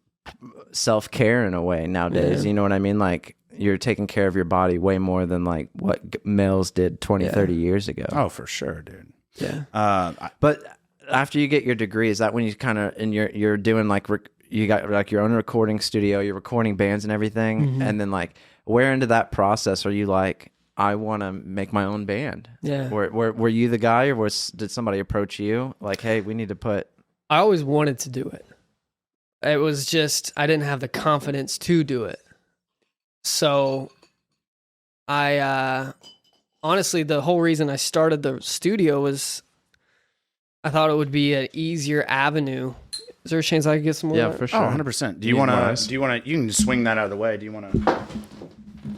self-care in a way nowadays. You know what I mean? Like you're taking care of your body way more than like what males did 20, 30 years ago. Oh, for sure, dude. Yeah. But after you get your degree, is that when you kind of, and you're doing like, you got like your own recording studio, you're recording bands and everything. And then like, where into that process are you like, I want to make my own band? Yeah. Were you the guy, or did somebody approach you like, hey, we need to put... I always wanted to do it. It was just, I didn't have the confidence to do it. So I, honestly, the whole reason I started the studio was I thought it would be an easier avenue. Is there a chance I could get some more? Yeah, for sure. Oh, 100%. Do you want to, you can just swing that out of the way. Do you want to,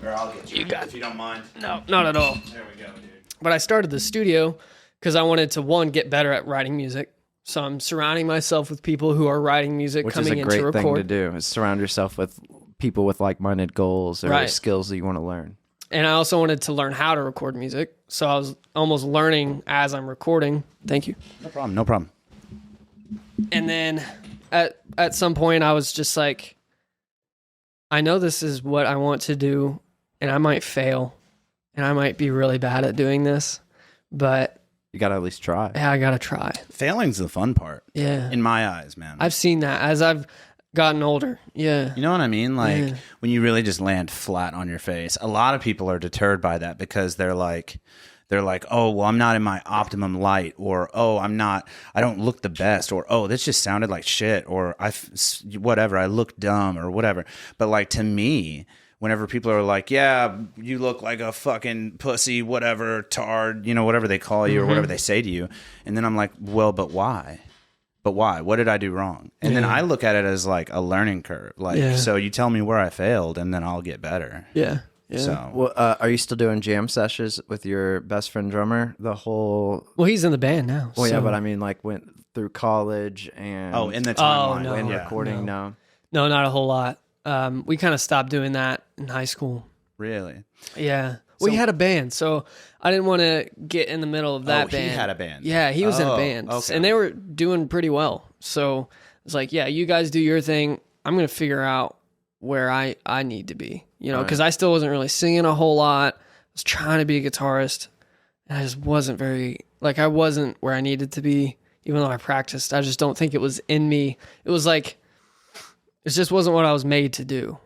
or I'll get you if you don't mind. No, not at all. There we go, dude. But I started the studio because I wanted to, one, get better at writing music. So I'm surrounding myself with people who are writing music, Which coming is in a to great record. thing to do, is surround yourself with people with like-minded goals or Right. skills that you want to learn. And I also wanted to learn how to record music. So I was almost learning as I'm recording. Thank you. No problem. No problem. And then at some point I was just like, I know this is what I want to do, and I might fail, and I might be really bad at doing this, but You got to at least try. yeah, I gotta try. Failing's the fun part. Yeah. In my eyes, man. I've seen that as I've gotten older. Yeah. You know what I mean? Like when you really just land flat on your face. A lot of people are deterred by that because they're like, oh, well, I'm not in my optimum light, or oh, I don't look the best, or oh, this just sounded like shit, or whatever, I look dumb, or whatever. But like to me, whenever people are like, yeah, you look like a fucking pussy, whatever, tard, whatever they call you or whatever they say to you. And then I'm like, well, but why? But why? What did I do wrong? And then I look at it as like a learning curve. Like, so you tell me where I failed and then I'll get better. Yeah. Yeah. So, Well, are you still doing jam sessions with your best friend drummer? The whole... Well, he's in the band now. Well, yeah, so- but I mean, like, went through college and... in the timeline. no. when Yeah. recording, no. No, not a whole lot. We kind of stopped doing that in high school. Really? Yeah. We had a band, so I didn't want to get in the middle of that band. He had a band. Yeah, he was in a Oh, band. okay. And they were doing pretty well. So it's like, yeah, you guys do your thing. I'm going to figure out where I need to be, because I still wasn't really singing a whole lot. I was trying to be a guitarist, and I just wasn't I wasn't where I needed to be, even though I practiced. I just don't think it was in me. It was like, it just wasn't what I was made to do,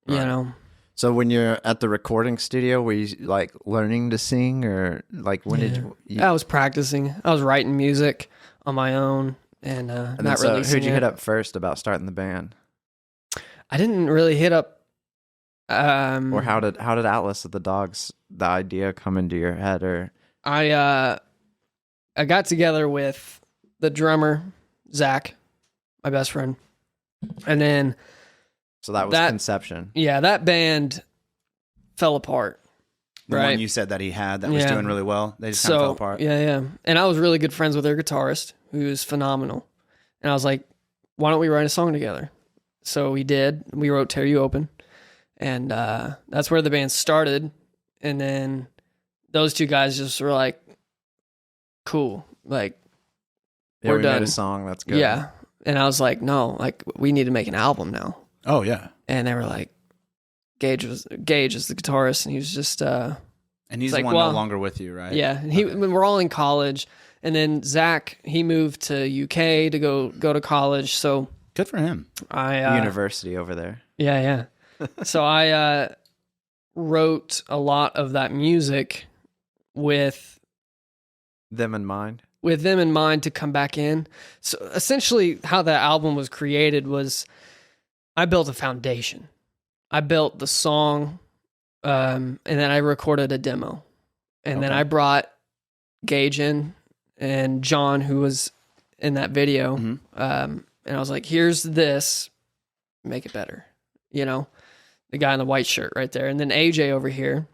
you know? So when you're at the recording studio, were you like learning to sing, or like when did you... I was practicing. I was writing music on my own and And not then, really so who'd you singing. hit up first about starting the band? I didn't really hit up. Or how did Atlas of the Dogs, the idea come into your head? Or I got together with the drummer, Zach, my best friend. And then, so that was conception. yeah, that band fell apart. The right. one you said that he had that was Yeah. doing really well. They just kind of fell apart. Yeah. And I was really good friends with their guitarist, who was phenomenal. And I was like, why don't we write a song together? So we did. We wrote Tear You Open. And that's where the band started. And then those two guys just were like, cool. Like, Yeah, we're we done. made a song. That's good. Yeah. And I was like, no, like, we need to make an album now. Oh, yeah. And they were like, Gage is the guitarist, and he was just And he's like, the one well, no longer with you, right? yeah. And we're all in college, and then Zach, he moved to UK to go to college. So Good for him. I University over there. yeah. So I wrote a lot of that music with Them in mind. them in mind to come back in. So essentially, how that album was created was I built a foundation. I built the song, and then I recorded a demo. And then I brought Gage in and John, who was in that video. And I was like, here's this, make it better. The guy in the white shirt right there. And then AJ over here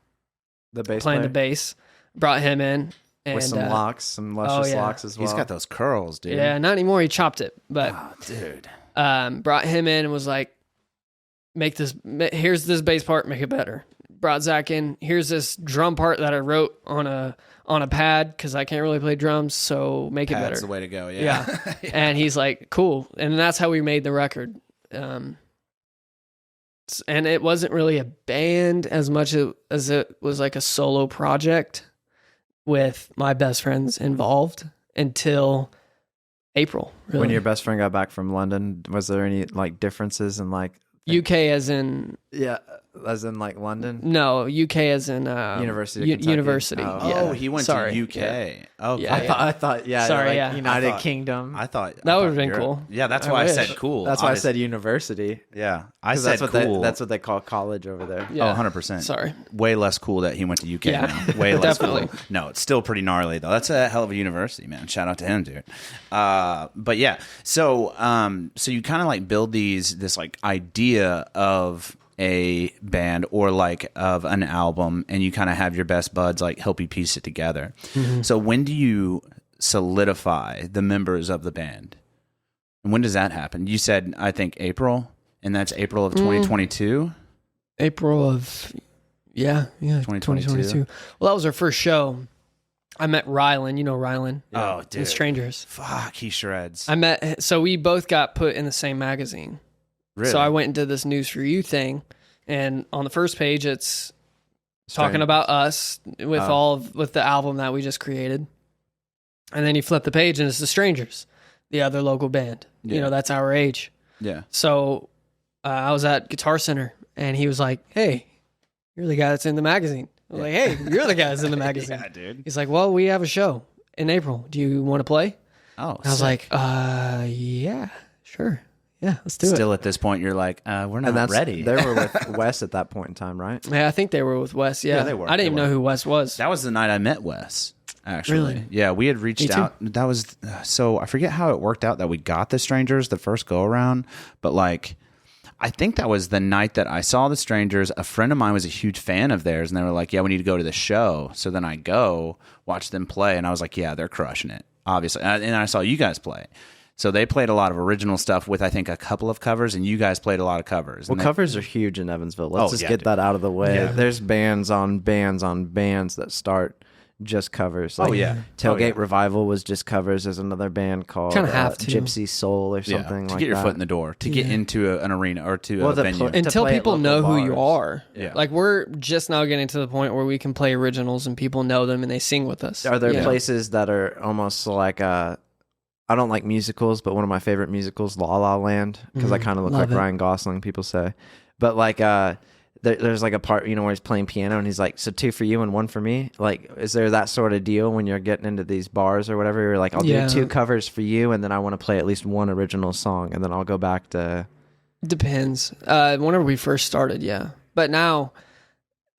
The bass playing player. the bass, brought him in. And, With some locks, some luscious locks as well. He's got those curls, dude. Yeah, not anymore. He chopped it. But Oh, dude. brought him in and was like, here's this bass part, make it better. Brought Zach in, here's this drum part that I wrote on a pad because I can't really play drums, so make it Pad's better. the way to go, yeah. And he's like, cool. And that's how we made the record. And it wasn't really a band as much as it was like a solo project with my best friends involved until April. Really. When your best friend got back from London, was there any like differences in like UK as in as in like London? no, UK as in University of Kentucky? University. Oh. Yeah. Oh, he went Sorry. to UK. Yeah. Okay. Yeah, I thought Sorry, like yeah. United Kingdom. I thought That I would have thought been Europe- cool. Yeah, that's I why I wish. said cool. That's why I honest- said university. Yeah, I 'Cause said that's what cool. that's what they call college over there. Yeah. Oh, 100%. Sorry. Way less cool that he went to UK. Yeah. Now. Way less Definitely. cool. No, it's still pretty gnarly though. That's a hell of a university, man. Shout out to him, dude. But yeah, so you kind of like build this like idea of a band or like of an album, and you kind of have your best buds like help you piece it together. Mm-hmm. So when do you solidify the members of the band? And when does that happen? You said, I think April, and that's April of 2022. April of 2022. Well, that was our first show. I met Rylan. You know Rylan. Oh, dude. And Strangers. Fuck, he shreds. So we both got put in the same magazine. Really? So I went and did this News for You thing, and on the first page, it's talking about us with the album that we just created, and then you flip the page and it's the Strangers, the other local band. Yeah. You know, that's our age. Yeah. So I was at Guitar Center, and he was like, "Hey, you're the guy that's in the magazine." I was like, "Hey, you're the guy that's in the magazine." Yeah, dude. He's like, "Well, we have a show in April. Do you want to play?" Oh, I was like, yeah, sure. Yeah, let's do it. Still at this point, you're like, we're not ready. They were with Wes at that point in time, right? Yeah, I think they were with Wes. Yeah, Yeah, they were. I didn't even know who Wes was. That was the night I met Wes, actually. Really? Yeah, we had reached Me too. out. That was, so I forget how it worked out that we got the Strangers the first go around, but like, I think that was the night that I saw the Strangers. A friend of mine was a huge fan of theirs, and they were like, yeah, we need to go to the show. So then I go watch them play, and I was like, yeah, they're crushing it, obviously. And I saw you guys play. So they played a lot of original stuff with, I think, a couple of covers, and you guys played a lot of covers. Well, covers are huge in Evansville. Let's just get dude. that out of the way. Yeah. There's bands on bands on bands that start just covers. Like Oh, Tailgate Revival was just covers. There's another band called Kinda have to. Gypsy Soul or Yeah, something to like get your that. foot in the door, to get into an arena or to Well, a the venue. pl- to Until play at people local know who you bars. are. Yeah. Like, we're just now getting to the point where we can play originals and people know them and they sing with us. Are there Yeah. places that are almost like I don't like musicals, but one of my favorite musicals, La La Land, because I kind of look Love like it. Ryan Gosling, people say. But like there's like a part, where he's playing piano and he's like, so 2 for you and 1 for me. Like, is there that sort of deal when you're getting into these bars or whatever? You're like, I'll Yeah. do 2 covers for you, and then I want to play at least 1 original song, and then I'll go back to. Depends. Whenever we first started, yeah. But now,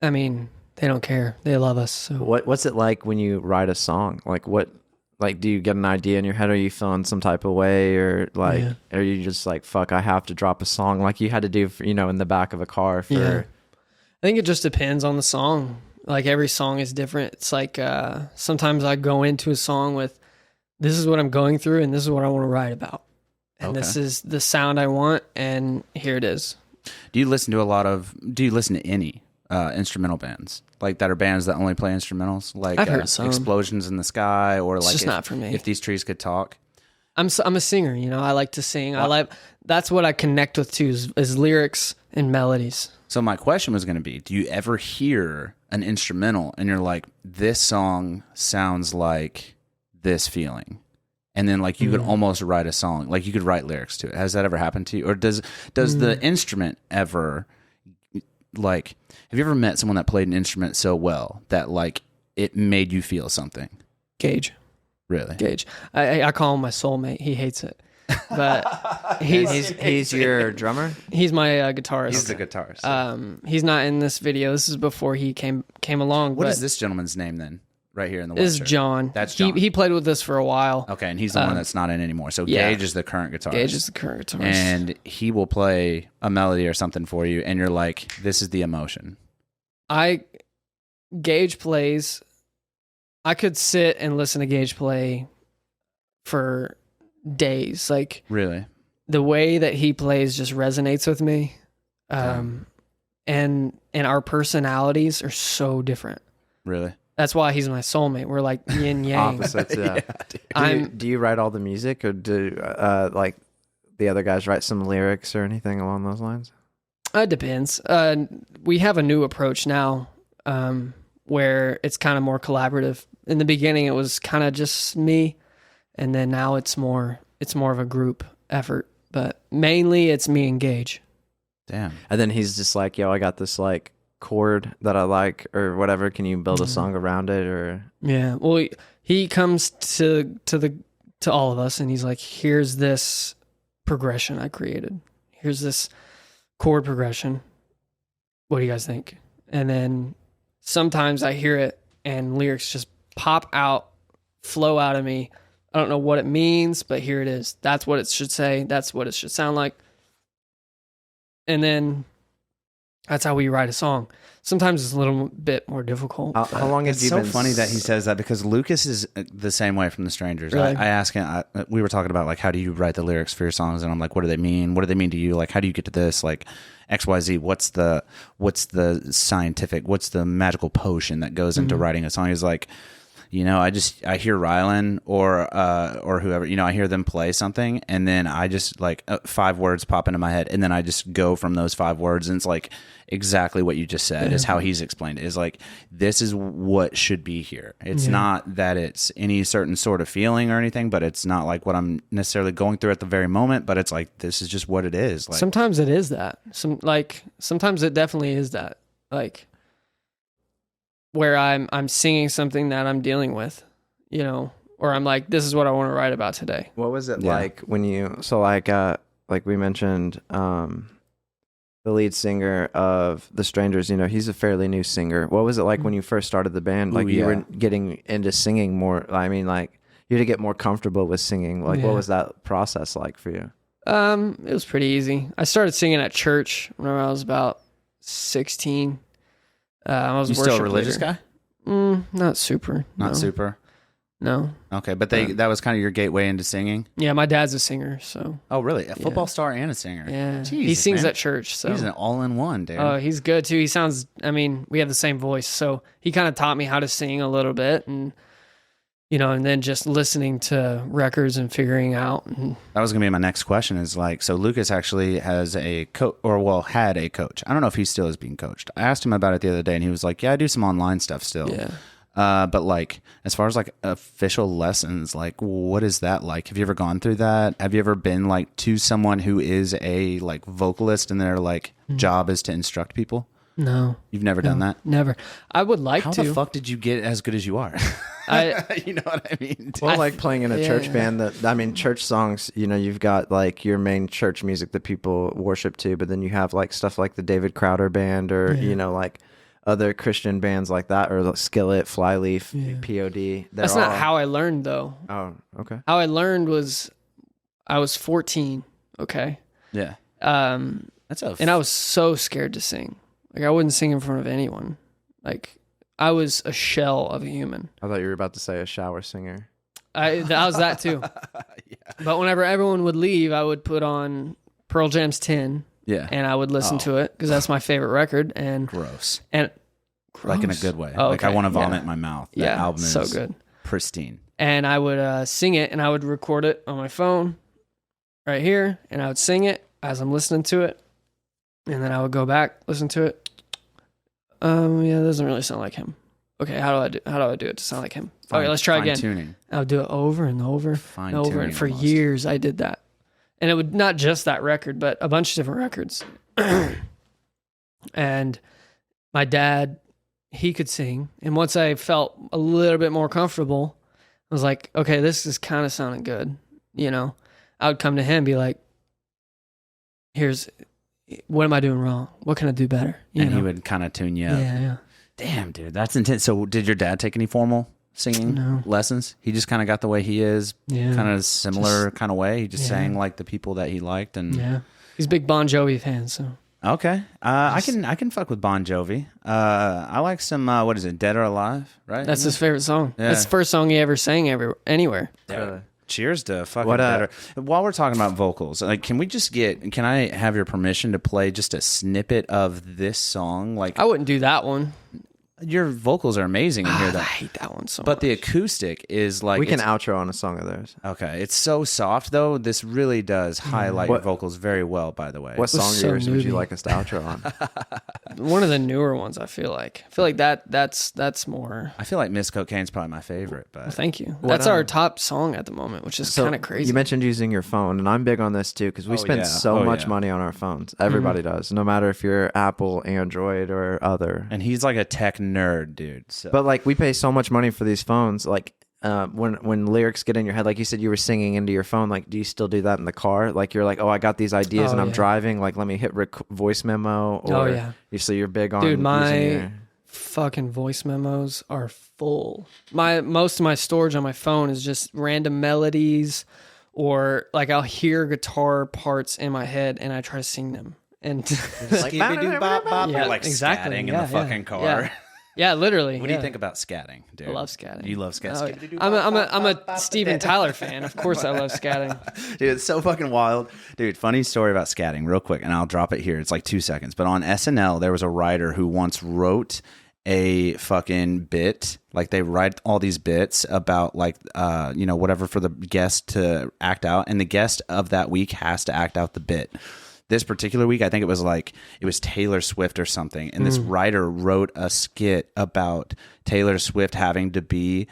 I mean, they don't care. They love us. So. What's it like when you write a song? Like, do you get an idea in your head? Are you feeling some type of way, or like, are you just like, fuck, I have to drop a song like you had to do, for, in the back of a car for. Yeah. I think it just depends on the song. Like, every song is different. It's like sometimes I go into a song with, this is what I'm going through and this is what I want to write about. And this is the sound I want, and here it is. Do you listen to any instrumental bands, like that are bands that only play instrumentals, like I've heard some. Explosions in the Sky, or It's like just not for me. If These Trees Could Talk? I'm a singer, I like to sing. That's what I connect with too, is lyrics and melodies. So my question was going to be, do you ever hear an instrumental and you're like, this song sounds like this feeling? And then like you could almost write a song, like you could write lyrics to it. Has that ever happened to you? Or does the instrument ever, like, have you ever met someone that played an instrument so well that like it made you feel something? Gage. Really? Gage. I call him my soulmate. He hates it. But He's your drummer. he's my guitarist. He's the guitarist. He's not in this video. This is before he came along. What but is this gentleman's name then? Right here in the This is shirt. John. That's John. He played with us for a while. Okay, and he's the one that's not in anymore. So yeah. Gage is the current guitarist. Gage is the current guitarist. And he will play a melody or something for you, and you're like, this is the emotion. Gage plays. I could sit and listen to Gage play for days. Like, Really? the way that he plays just resonates with me. And our personalities are so different. Really? That's why he's my soulmate. We're like yin yang. Opposites, yeah. Do you write all the music, or do like the other guys write some lyrics or anything along those lines? It depends. We have a new approach now, where it's kind of more collaborative. In the beginning, it was kind of just me, and then now it's more it's more of a group effort, but mainly it's me and Gage. Damn. And then he's just like, yo, I got this like chord that I like or whatever. Can you build a song around it? Or Yeah. Well, he comes to all of us and he's like, here's this progression I created. Here's this chord progression. What do you guys think? And then sometimes I hear it and lyrics just pop out, flow out of me. I don't know what it means, but here it is. That's what it should say. That's what it should sound like. And then that's how we write a song. Sometimes it's a little bit more difficult. how long have It's you so been? funny that he says that because Lucas is the same way from The Strangers. Really? I asked him, we were talking about like, how do you write the lyrics for your songs? And I'm like, what do they mean? What do they mean to you? Like, how do you get to this? Like XYZ, what's the scientific, what's the magical potion that goes into writing a song? He's like, you know, I hear Rylan or whoever, you know, I hear them play something and then I just like 5 words pop into my head and then I just go from those 5 words and it's like exactly what you just said is how he's explained it. Is like, this is what should be here. It's not that it's any certain sort of feeling or anything, but it's not like what I'm necessarily going through at the very moment, but it's like, this is just what it is. Like, Sometimes it is that. Sometimes it definitely is that. Like, where I'm singing something that I'm dealing with, you know, or I'm like, this is what I want to write about today. What was it Yeah. like when you? So like we mentioned, the lead singer of The Strangers. You know, he's a fairly new singer. What was it like when you first started the band? Like you were getting into singing more. I mean, like you had to get more comfortable with singing. Like, what was that process like for you? It was pretty easy. I started singing at church when I was about 16. I was you still a worship religious leader. guy? Not super. Not no. super. No. Okay, but that was kind of your gateway into singing. Yeah, my dad's a singer, so Oh, really? A football star and a singer. yeah. Jesus, he sings man. at church, so He's an all-in-one, dude. oh, he's good too. He sounds, I mean, we have the same voice, so he kind of taught me how to sing a little bit, and you know, and then just listening to records and figuring out. And That was gonna be my next question. Is like, so Lucas actually has a coach, or well, had a coach. I don't know if he still is being coached. I asked him about it the other day, and he was like, "Yeah, I do some online stuff still." yeah. But like, as far as like official lessons, like, what is that like? Have you ever gone through that? Have you ever been like to someone who is a like vocalist and their like job is to instruct people? No. You've never done that? Never. I would like How to. the fuck did you get as good as you are? You know what I mean? Well, like playing in a church yeah. band. That I mean, church songs. You know, you've got like your main church music that people worship to, but then you have like stuff like the David Crowder band, or you know, like other Christian bands like that, or like Skillet, Flyleaf, POD. That's not how I learned, though. Oh, okay. How I learned was I was 14. Okay. Yeah. That's a and I was so scared to sing. Like, I wouldn't sing in front of anyone. Like, I was a shell of a human. I thought you were about to say a shower singer. I was that too. But whenever everyone would leave, I would put on Pearl Jam's 10. Yeah. And I would listen to it because that's my favorite record. And Gross. and Like in a gross. good way. Oh, Like I okay. want to vomit Yeah. in my mouth. That Yeah, album is so good. pristine. And I would sing it, and I would record it on my phone right here, and I would sing it as I'm listening to it, and then I would go back, listen to it. Yeah, it doesn't really sound like him. Okay, how do I do it to sound like him? Okay, let's try again. Tuning. I would do it over and over and over, Fine-tuning and for almost. years I did that. And it would not just that record, but a bunch of different records. And my dad, he could sing, and once I felt a little bit more comfortable, I was like, okay, this is kind of sounding good. You know, I would come to him and be like, what am I doing wrong? What can I do better? You And know? he would kind of tune you up. Yeah. Damn, dude, that's intense. So did your dad take any formal singing lessons? He just kind of got the way he is, Yeah. kind of similar kind of way. He just Yeah. sang like the people that he liked. And Yeah. He's a big Bon Jovi fan, so. okay, I can fuck with Bon Jovi. I like some what is it, Dead or Alive? Right? That's his favorite song. Yeah. That's the first song he ever sang anywhere. Dude, cheers to fucking What, better. While we're talking about vocals, like, can I have your permission to play just a snippet of this song? Like, I wouldn't do that one. Your vocals are amazing in here, though. I hate that one so But much. the acoustic is like We can outro on a song of theirs. okay. It's so soft though. This really does highlight your vocals very well. By the way, What song of so yours would you newbie. like us to outro on? One of the newer ones, I feel like. That's more. I feel like Miss Cocaine's probably my favorite. But Well, thank you. That's our top song at the moment, which is kind of crazy. You mentioned using your phone, and I'm big on this too because we spend yeah. so Oh, much yeah. money on our phones. Everybody does, no matter if you're Apple, Android, or other. and he's like a tech nerd, dude. So. But like we pay so much money for these phones. Like when lyrics get in your head, like you said, you were singing into your phone. Like, do you still do that in the car? Like you're like, oh, I got these ideas, and I'm driving. Like, let me hit voice memo. Or so you're big on. Dude, my using your... fucking voice memos are full. Most of my storage on my phone is just random melodies, or like I'll hear guitar parts in my head and I try to sing them. And like, yeah, like exactly. scatting in the fucking car. Yeah. Yeah, literally. What do you think about scatting, dude? I love scatting. You love scatting? I'm a Steven Tyler fan. Of course I love scatting. Dude, it's so fucking wild. Dude, funny story about scatting real quick, and I'll drop it here. It's like 2 seconds. But on SNL, there was a writer who once wrote a fucking bit. Like they write all these bits about like, whatever for the guest to act out. And the guest of that week has to act out the bit. This particular week, I think it was Taylor Swift or something. And this writer wrote a skit about Taylor Swift having to be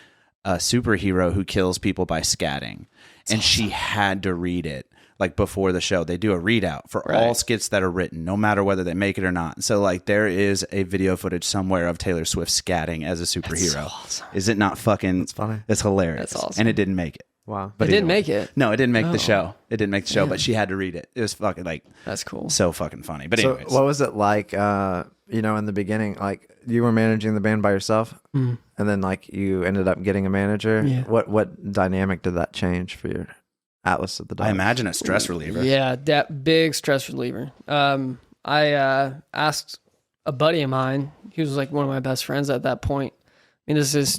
a superhero who kills people by scatting. And she had to read it like before the show. They do a readout for all skits that are written, no matter whether they make it or not. So like there is a video footage somewhere of Taylor Swift scatting as a superhero. That's so awesome. Is it not fucking... It's funny. It's hilarious. That's awesome. And it didn't make it. Wow. But It didn't make it. No, it didn't make the show. It didn't make the show, but she had to read it. It was fucking like That's cool. so fucking funny. But So anyways, what was it like, in the beginning, like you were managing the band by yourself and then like you ended up getting a manager. Yeah. What dynamic did that change for your Atlas of the Dogs? I imagine a stress reliever. Yeah, that big stress reliever. I asked a buddy of mine. He was like one of my best friends at that point. I mean, this is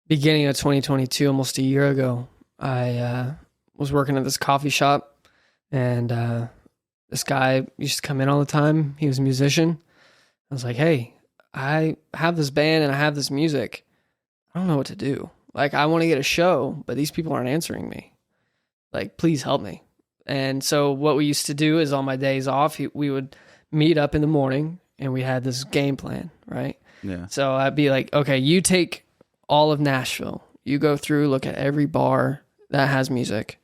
beginning of 2022, almost a year ago. I was working at this coffee shop, and this guy used to come in all the time. He was a musician. I was like, hey, I have this band and I have this music. I don't know what to do. Like, I want to get a show, but these people aren't answering me. Like, please help me. And so what we used to do is on my days off, we would meet up in the morning and we had this game plan, right? Yeah. So I'd be like, okay, you take all of Nashville. You go through, look at every bar that has music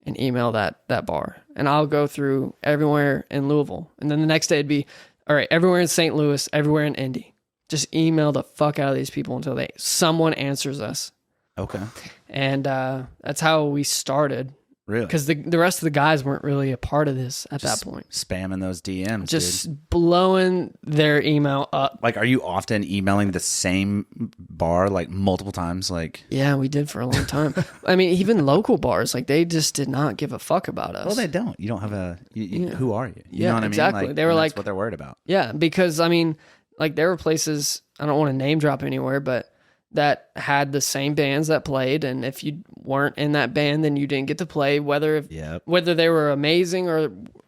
and email that bar. And I'll go through everywhere in Louisville. And then the next day it'd be, all right, everywhere in St. Louis, everywhere in Indy. Just email the fuck out of these people until someone answers us. Okay. And that's how we started. Really? Because the rest of the guys weren't really a part of this at that point. Spamming those DMs, Just dude. blowing their email up. Like, are you often emailing the same bar like multiple times? Like, Yeah, we did for a long time. I mean, even local bars, like they just did not give a fuck about us. well, they don't. You don't have a. Who are you? You Yeah, know what exactly. I mean? They were and like- that's what they're worried about. Yeah, because I mean, like there were places, I don't want to name drop anywhere, but that had the same bands that played, and if you weren't in that band, then you didn't get to play, whether they were amazing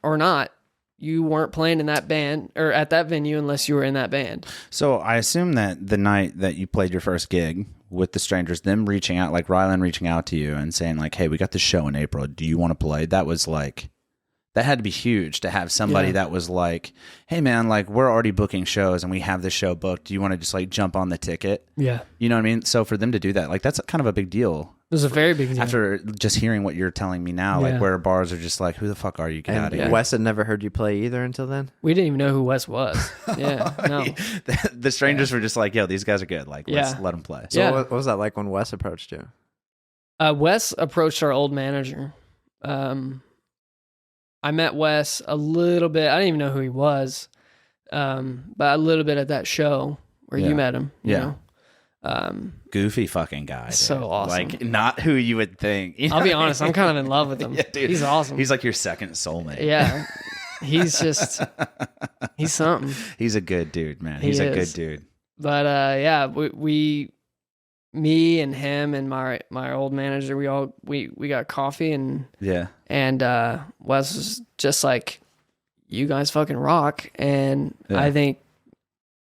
or not. You weren't playing in that band or at that venue unless you were in that band. So I assume that the night that you played your first gig with the Strangers, them reaching out, like Rylan reaching out to you and saying like, "Hey, we got this show in April. Do you want to play?" That was like. That had to be huge to have somebody that was like, hey, man, like, we're already booking shows and we have this show booked. Do you want to just, like, jump on the ticket? Yeah. You know what I mean? So for them to do that, like, that's kind of a big deal. It was a very big deal. After just hearing what you're telling me now, like, where bars are just like, who the fuck are you? Get out of here. Wes had never heard you play either until then? We didn't even know who Wes was. Yeah, no. The Strangers were just like, yo, these guys are good. Like, let's let them play. So what was that like when Wes approached you? Wes approached our old manager. I met Wes a little bit. I didn't even know who he was, but a little bit at that show where you met him. You know? Goofy fucking guy. Dude. So awesome. Like, not who you would think. You know I'll be what I mean? honest, I'm kind of in love with him. Yeah, dude. He's awesome. He's like your second soulmate. Yeah. He's something. He's a good dude, man. He's a good dude. But me and him and my old manager, we got coffee and Wes was just like, you guys fucking rock, and I think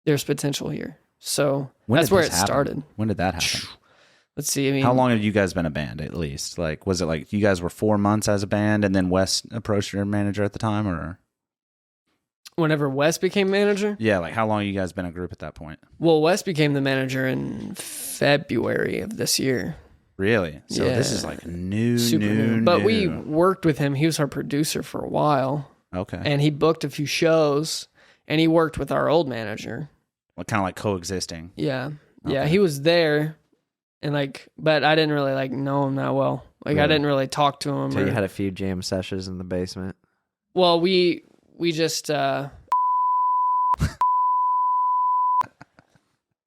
there's potential here. So When that's did where this it happen? started. When did that happen? Let's see. I mean, How long have you guys been a band, at least? Like, was it like you guys were 4 months as a band and then Wes approached your manager at the time, or? whenever Wes became manager? Yeah, like how long have you guys been a group at that point? Well, Wes became the manager in February of this year. Really? So this is Yeah. like new, Super new. But we worked with him. He was our producer for a while. Okay. And he booked a few shows, and he worked with our old manager. Well, kind of like coexisting. Yeah. Yeah, Okay. he was there, and like, but I didn't really like know him that well. Like, I Really? didn't really talk to him. So or- you had a few jam sessions in the basement. well, we just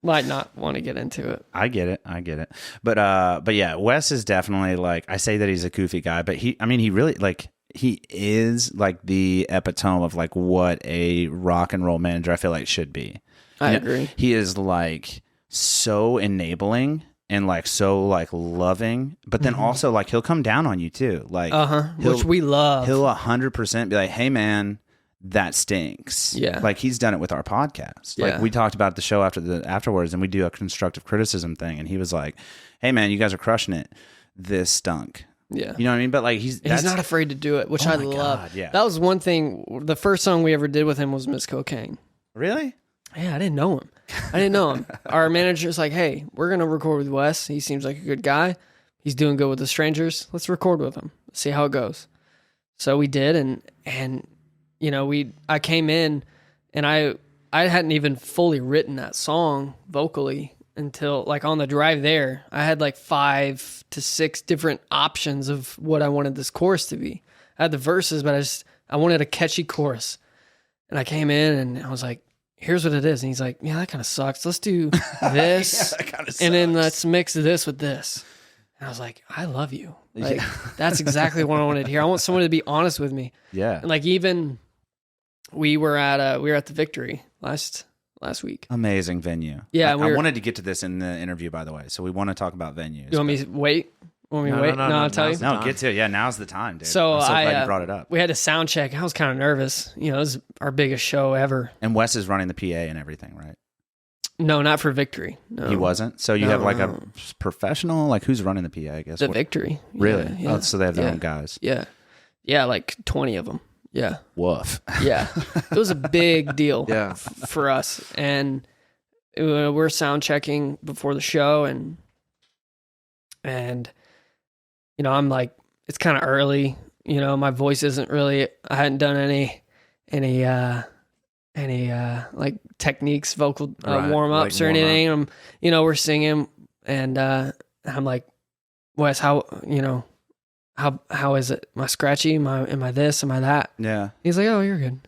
might not want to get into it. I get it. But yeah, Wes is definitely like, I say that he's a goofy guy, but he really like, he is like the epitome of like what a rock and roll manager I feel like should be. I You know, agree. He is like so enabling and like so like loving, but then also like he'll come down on you too. Like he'll- Which we love. he'll 100% be like, "Hey man, that stinks." Yeah. Like he's done it with our podcast. Like Yeah. we talked about the show afterwards, and we do a constructive criticism thing, and he was like, "Hey man, you guys are crushing it. This stunk." Yeah. You know what I mean? But like he's not afraid to do it, which Oh I my love. God, yeah. That was one thing. The first song we ever did with him was Miss Cocaine. really. Yeah, I didn't know him. Our manager's like, hey, we're going to record with Wes. He seems like a good guy. He's doing good with the strangers. Let's record with him. See how it goes. So we did. And you know, I came in and I hadn't even fully written that song vocally until like on the drive there. I had like 5 to 6 different options of what I wanted this chorus to be. I had the verses, but I wanted a catchy chorus. And I came in and I was like, here's what it is. And he's like, yeah, that kind of sucks. Let's do this. That kinda and then sucks. let's mix this with this. And I was like, I love you. Like, that's exactly what I wanted to hear. I want someone to be honest with me. Yeah. And like, even we were at the Victory last week. Amazing venue. Yeah, I wanted to get to this in the interview, by the way. So we want to talk about venues. You want me to wait? Want me to No, wait? no, I'll tell you. now's the No, time. get to it. Yeah, now's the time, dude. So I'm so glad I you brought it up. We had a sound check. I was kind of nervous. You know, it was our biggest show ever. And Wes is running the PA and everything, right? No, not for Victory. No. He wasn't. So you No, have like no. a professional, like who's running the PA? I guess. The What- Victory. Really? Yeah. Oh, so they have their Yeah. own guys. Yeah. Yeah, like 20 of them. Yeah. Woof. Yeah. It was a big deal Yeah. for us. And we're sound checking before the show and you know, I'm like, it's kind of early, you know, my voice isn't really, I hadn't done any like techniques, vocal Right, warm ups like or warm-up. anything. You know, we're singing and I'm like, Wes, how is it? Am I scratchy? Am I this? Am I that? Yeah. He's like, oh, you're good.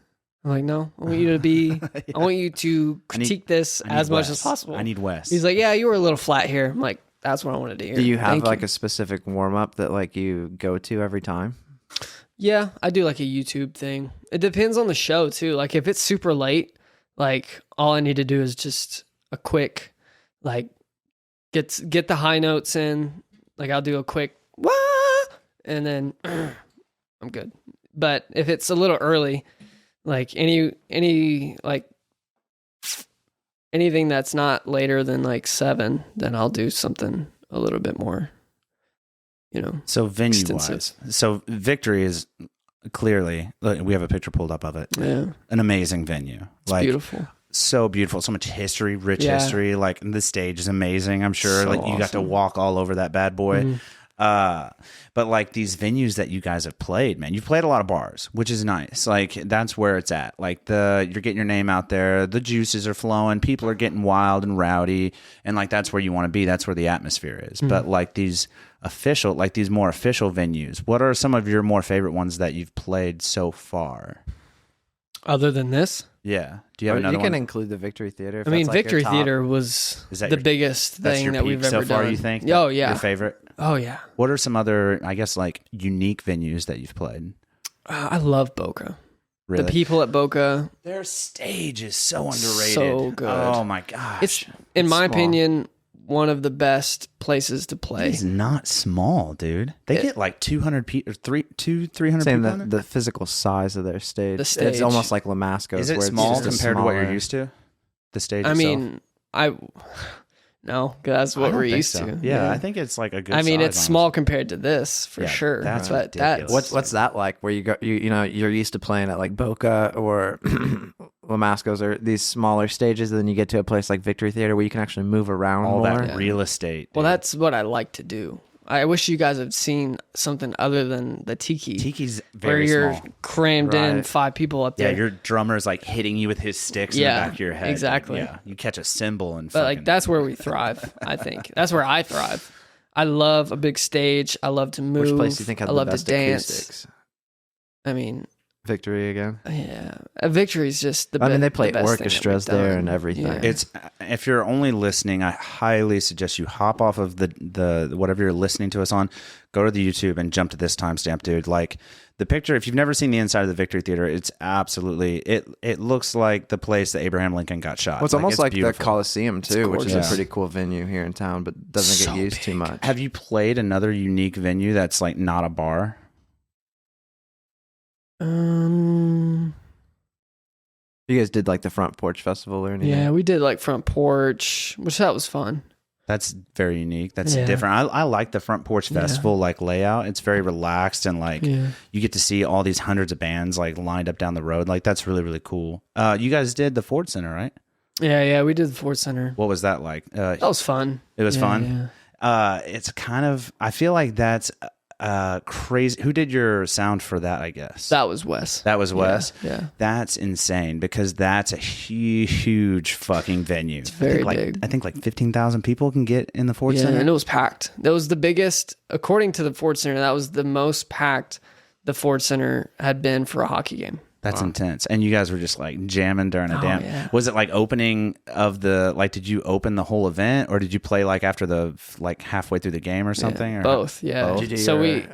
I'm like, no, I want you to be, I want you to I need- critique this I need as much Wes. as possible. I need Wes. He's like, yeah, you were a little flat here. I'm like, that's what I wanted to hear. Do you have Thank like a specific warm up that like you go to every time? Yeah, I do like a YouTube thing. It depends on the show too. Like if it's super late, like all I need to do is just a quick, like get the high notes in. Like I'll do a quick wah, and then I'm good. But if it's a little early, like any like anything that's not later than like 7, then I'll do something a little bit more, you know. So venue Extensive. wise, so Victory is clearly, look, we have a picture pulled up of it. Yeah, An amazing venue. it's Like beautiful. so beautiful, so much history, rich Yeah. history. Like the stage is amazing. I'm sure So like you got to awesome. walk all over that bad boy. Mhm. But like these venues that you guys have played, man, you've played a lot of bars, which is nice. Like that's where it's at. Like you're getting your name out there, the juices are flowing, people are getting wild and rowdy, and like that's where you want to be. That's where the atmosphere is. But like these more official venues, what are some of your more favorite ones that you've played so far? Other than this, Yeah. Do you have Or another you can one? include the Victory Theater. If I mean, that's, like, your Victory top. Theater was Is that the your- biggest That's thing your that we've peak ever so far, done. you think? Oh yeah. Your favorite? Oh yeah. What are some other, I guess, like unique venues that you've played? I love Boca. Really? The people at Boca, Their stage is so underrated. So good. Oh my gosh. it's in my small. opinion one of the best places to play. It's not small, dude. They It- get like 200 people, 300 Saying people. in that the physical size of their stage. The It's stage. almost like Lamasco's. Is it where it's small just a compared to what you're smaller- used to? The stage I itself? mean, No, 'cause that's I what don't we're think used so. to. Yeah, I think it's like a good I mean, size, it's honestly. small compared to this for Yeah, sure. that's but ridiculous. What's that where you go? You're used to playing at like Boca or Lamasco's or these smaller stages, and then you get to a place like Victory Theater where you can actually move around all more. that real estate. Well, dude. that's what I like to do. I wish you guys had seen something other than the tiki. Tiki's where very you're small. crammed in Right. 5 people up there. Yeah, your drummer's like hitting you with his sticks in the back of your head. exactly. Yeah, you catch a cymbal and But like that's where we thrive. I think that's where I thrive. I love a big stage. I love to move. Which place do you think had I the love best to dance. acoustics? I mean, Victory again. yeah, a Victory's just the. I mean, they the play best thing that orchestras we've there done. and everything. Yeah. It's if you're only listening, I highly suggest you hop off of the whatever you're listening to us on, go to the YouTube and jump to this timestamp, dude. Like the picture, if you've never seen the inside of the Victory Theater, it's absolutely it looks like the place that Abraham Lincoln got shot. Well, it's almost like the beautiful. Coliseum too, which is a gorgeous. pretty cool venue here in town, but doesn't So get used too big. much. Have you played another unique venue that's like not a bar? You guys did like the Front Porch Festival or anything? Yeah, we did like front porch, which that was fun. That's very unique. That's Yeah. different. I like the Front Porch Yeah. Festival like layout. It's very relaxed and like Yeah. you get to see all these hundreds of bands like lined up down the road. Like that's really really cool. You guys did the Ford Center, right? Yeah, we did the Ford Center. What was that like? That was fun. It was Yeah, fun. Yeah. It's kind of. I feel like that's crazy. Who did your sound for that? I guess That was Wes. that was Wes. Yeah. That's insane because that's a huge fucking venue. It's very like, big. I think like 15,000 people can get in the Ford Yeah, Center. and it was packed. That was the biggest, according to the Ford Center, that was the most packed the Ford Center had been for a hockey game. That's intense. And you guys were just like jamming during a Oh, damn. yeah. Was it like opening of the like? Did you open the whole event, or did you play like after the like halfway through the game or something? Yeah, Or both, yeah. Did you do So your-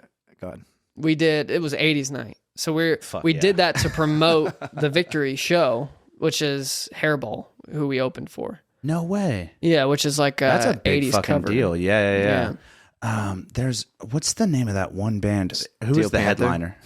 Go ahead. we did, it was 80s night. So we Fuck yeah. did that to promote the Victory show, which is Hairball, who we opened for. No way. Yeah, which is like That's a big 80s fucking cover. deal. Yeah. There's what's the name of that one band? Who Steel was the Panther? headliner?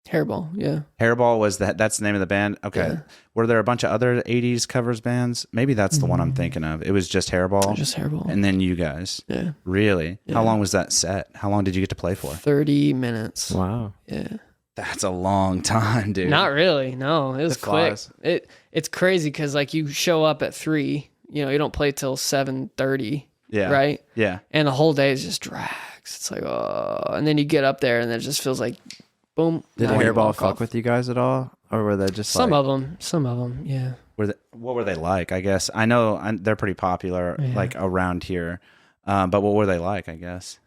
Hairball, yeah. Hairball was that's the name of the band. Okay. Yeah. Were there a bunch of other 80s covers bands? Maybe that's the one I'm thinking of. It was just Hairball. Just Hairball. And then you guys. Yeah. Really? How Yeah. long was that set? How long did you get to play for? 30 minutes. Wow. Yeah. That's a long time, dude. Not really. No, it was It quick. flies. It's crazy because like you show up at 3, you know, you don't play till 7:30, Yeah. right? Yeah. And the whole day is just drags. It's like oh, and then you get up there and it just feels like boom. Did now you Hairball walk fuck off. with you guys at all, or were they just Some like, of them, yeah. What were they like? I guess I know they're pretty popular, Yeah. like around here. But what were they like? I guess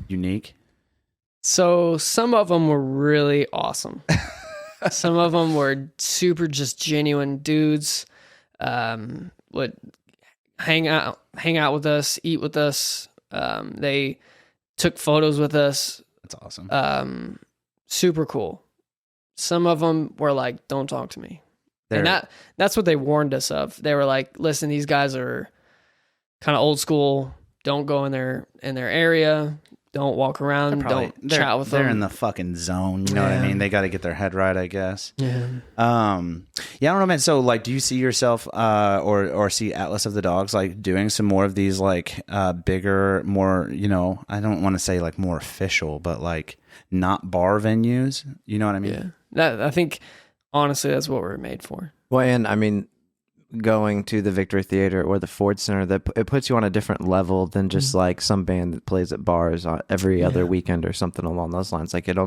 unique. So some of them were really awesome. Some of them were super just genuine dudes. Would hang out with us, eat with us. They took photos with us. That's awesome. Super cool. Some of them were like, "Don't talk to me," They're- and that's what they warned us of. They were like, "Listen, these guys are kind of old school. Don't go in their area. Don't walk around. Don't chat with them." They're in the fucking zone. You know what I Yeah. mean? They got to get their head right, I guess. Yeah. Yeah, I don't know, man. So, like, do you see yourself, or see Atlas of the Dogs, like, doing some more of these, like, bigger, more, you know, I don't want to say like more official, but like not bar venues. You know what I mean? Yeah. I think honestly that's what we're made for. Well, and I mean, going to the Victory Theater or the Ford Center, that it puts you on a different level than just like some band that plays at bars on every other weekend or something along those lines. Like it's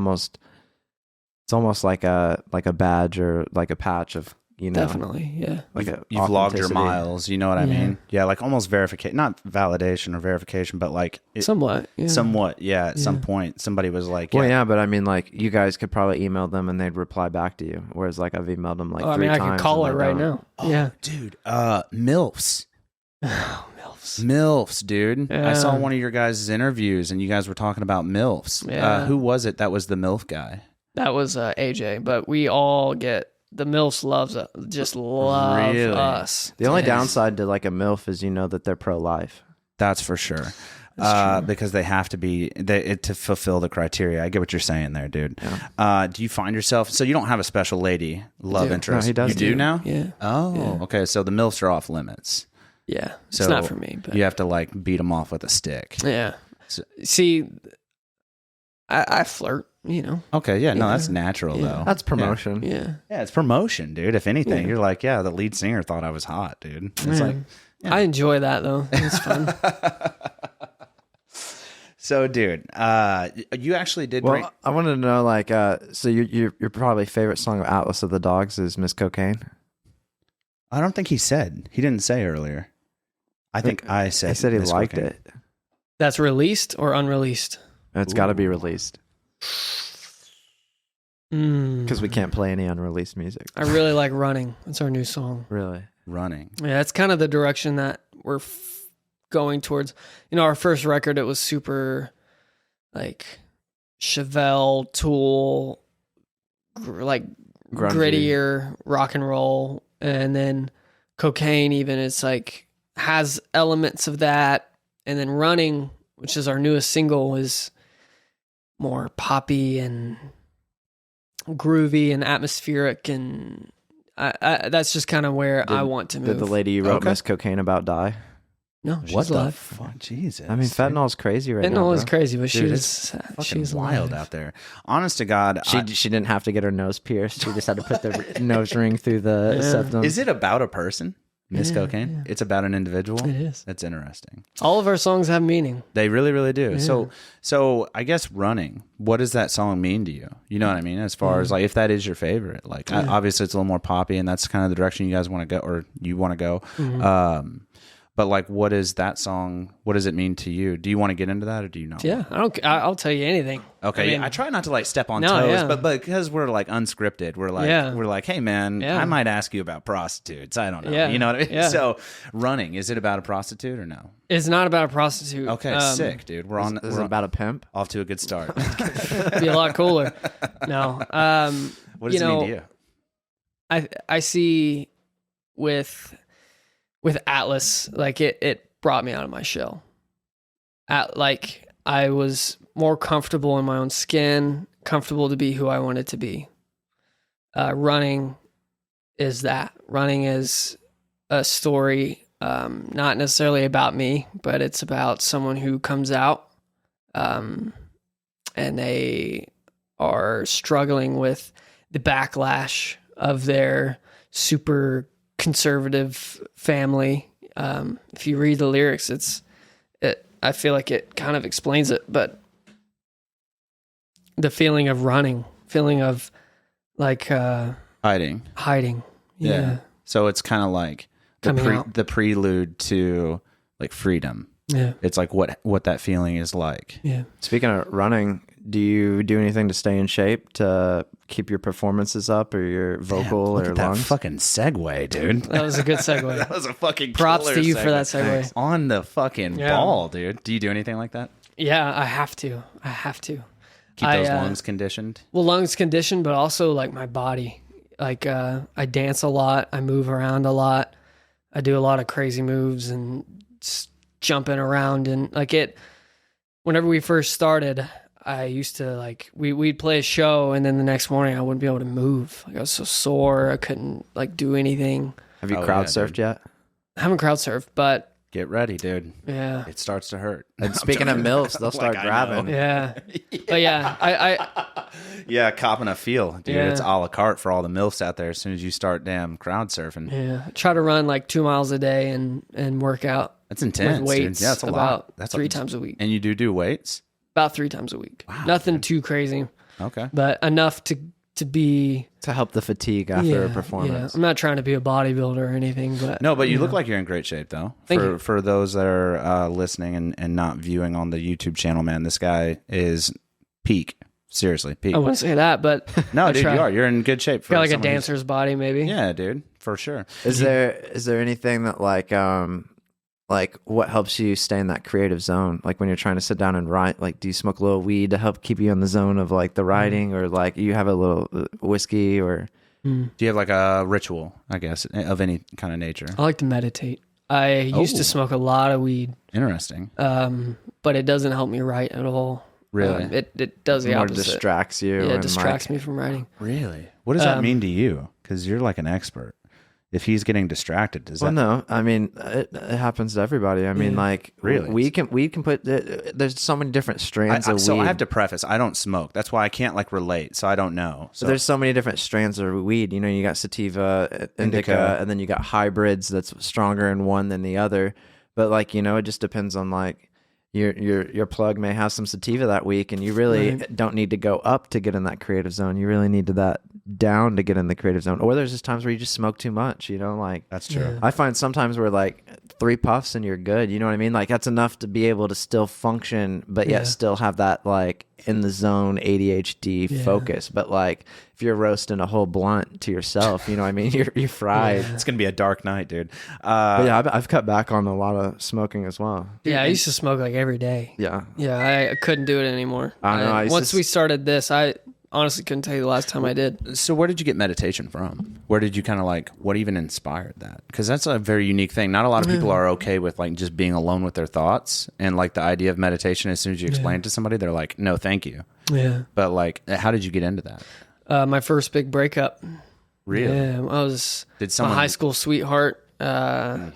almost like a badge or like a patch of, you know, Definitely. Yeah. like You've logged your authenticity. miles. You know what I Yeah. mean? Yeah, like almost verification, not validation or verification, but like Somewhat. Yeah. somewhat. Yeah, at some Yeah. point, somebody was like, Well, yeah, but I mean, like you guys could probably email them and they'd reply back to you. Whereas, like I've emailed them like I three mean, I times. could call and her they right don't. now. Yeah. dude, MILFs. Milfs. MILFs, dude. I Yeah. saw one of your guys' interviews and you guys were talking about MILFs. Yeah. Who was it that was the MILF guy? That was AJ, but we all get the MILFs love Really? us. The only Yeah. downside to like a MILF is you know that they're pro-life. That's for sure. because they have to be to fulfill the criteria. I get what you're saying there, dude. Yeah. Do you find yourself? So you don't have a special lady love interest? No, he does. You do now? Yeah. Oh, Yeah. okay. So the MILFs are off limits. Yeah. So It's not for me, but you have to like beat them off with a stick. yeah. So- See, I flirt, you know. Okay, yeah, no, Yeah. that's natural Yeah. though. That's promotion. Yeah. Yeah, it's promotion, dude. If anything, Yeah. you're like, yeah, the lead singer thought I was hot, dude. It's Yeah. like, yeah. I enjoy that though. It's fun. So, dude, you actually did bring. Well, I wanted to know, like, so your probably favorite song of Atlas of the Dogs is Miss Cocaine. I don't think he said. He didn't say earlier. I think I said. He said he Miss liked Cocaine. it. That's released or unreleased? It's got to be released because we can't play any unreleased music. I really like Running. That's our new song. Really? Running. Yeah, it's kind of the direction that we're going towards. You know, our first record, it was super like Chevelle, Tool, like Grungy. grittier rock and roll. And then Cocaine even, it's like has elements of that. And then Running, which is our newest single, is more poppy and groovy and atmospheric, and I that's just kind of where I want to move. Did the lady you wrote Okay. Miss Cocaine about die? No, she's What the alive. fuck? Jesus. I mean, fentanyl's crazy right now. Fentanyl is bro. crazy, but Dude, she Fucking was wild alive. out there. Honest to God, She didn't have to get her nose pierced. She just had to put the nose ring through the Yeah. septum. is it about a person? Miss Yeah, Cocaine? yeah. It's about an individual? It is. That's interesting. All of our songs have meaning. They really, really do. Yeah. So I guess Running, what does that song mean to you? You know what I mean? As far as like, if that is your favorite, like obviously it's a little more poppy and that's kind of the direction you guys want to go, or you want to go. Mm-hmm. But like, what is that song? What does it mean to you? Do you want to get into that or do you not? Yeah, I'll tell you anything. Okay. I mean, I try not to like step on No, toes, yeah. but because we're like unscripted, we're like, hey man, Yeah. I might ask you about prostitutes. I don't know. Yeah. You know what I mean? Yeah. So Running, is it about a prostitute or no? It's not about a prostitute. Okay. Sick, dude. We're on. Is we're it about a pimp? off to a good start. It'd be a lot cooler. No. What does it mean to you? I see with Atlas, like it brought me out of my shell. Like I was more comfortable in my own skin, comfortable to be who I wanted to be. Running is that. Running is a story, not necessarily about me, but it's about someone who comes out, and they are struggling with the backlash of their super conservative family. If you read the lyrics, I feel like it kind of explains it, but the feeling of running, feeling of like Hiding. hiding. Yeah. So it's kind of like Coming out. the prelude to like freedom. Yeah. It's like what that feeling is like. Yeah. Speaking of running, do you do anything to stay in shape to keep your performances up or your vocal Look or at that lungs? fucking segue, dude. That was a good segue. That was a fucking Props killer to you for segue. that segue. On the fucking Yeah. ball, dude. Do you do anything like that? Yeah, I have to. Keep those lungs conditioned? Well, lungs conditioned, but also like my body. Like I dance a lot. I move around a lot. I do a lot of crazy moves and jumping around and like it. Whenever we first started, I used to like we'd play a show and then the next morning I wouldn't be able to move. Like I was so sore. I couldn't like do anything. Have you Oh, crowd yeah, surfed dude. yet? I haven't crowd surfed, but Get ready, dude. yeah, It starts to hurt. And speaking of MILFs, they'll start I grabbing. know. yeah. But yeah, I Yeah, copping a feel, dude. Yeah. It's a la carte for all the MILFs out there as soon as you start damn crowd surfing. yeah I try to run like 2 miles a day and work out That's intense, with weights. dude. Yeah, it's a about lot. That's 3 times a week. And you do weights? About 3 times a week. Wow, Nothing too crazy, Okay. but enough to be To help the fatigue after a performance. Yeah. I'm not trying to be a bodybuilder or anything, but No, but you know. look like you're in great shape, though. Thank you. For those that are listening and not viewing on the YouTube channel, man, this guy is peak. Seriously, peak. I wouldn't say that, but No, I dude, try. you are. You're in good shape. For got like a someone who's- dancer's body, maybe. Yeah, dude, for sure. Is there anything that like what helps you stay in that creative zone? Like when you're trying to sit down and write, like do you smoke a little weed to help keep you in the zone of like the writing, or like you have a little whiskey, or Do you have like a ritual, I guess, of any kind of nature? I like to meditate. I used Oh. to smoke a lot of weed, Interesting. but it doesn't help me write at all. Really? It does the More opposite. distracts you. Yeah, it and, distracts like, me from writing. Really? What does that mean to you? Because you're like an expert. If he's getting distracted, does Well, that? no, I mean it happens to everybody. I mean, like, Really? we can put. There's so many different strands of So weed. I have to preface, I don't smoke. That's why I can't like relate. So I don't know. So There's so many different strands of weed. You know, you got sativa, indica, and then you got hybrids that's stronger in one than the other. But like, you know, it just depends on like your plug may have some sativa that week, and you really don't need to go up to get in that creative zone. You really need to that down to get in the creative zone. Or there's just times where you just smoke too much, you know, like that's true. Yeah. I find sometimes we're like 3 puffs and you're good. You know what I mean? Like that's enough to be able to still function, but yet still have that like in the zone ADHD focus. But like if you're roasting a whole blunt to yourself, you know what I mean? You're fried. It's gonna be a dark night, dude. But yeah, I've cut back on a lot of smoking as well. Yeah, I used to smoke like every day. Yeah. Yeah, I couldn't do it anymore. I know, I used Once to we started this, I honestly couldn't tell you the last time I did. So where did you get meditation from? Where did you kind of like, what even inspired that? Because that's a very unique thing. Not a lot of people are okay with like just being alone with their thoughts, and like the idea of meditation, as soon as you explain it to somebody, they're like, no, thank you. Yeah. But like, how did you get into that? My first big breakup. Really? Yeah, I was Did someone- my high school sweetheart. I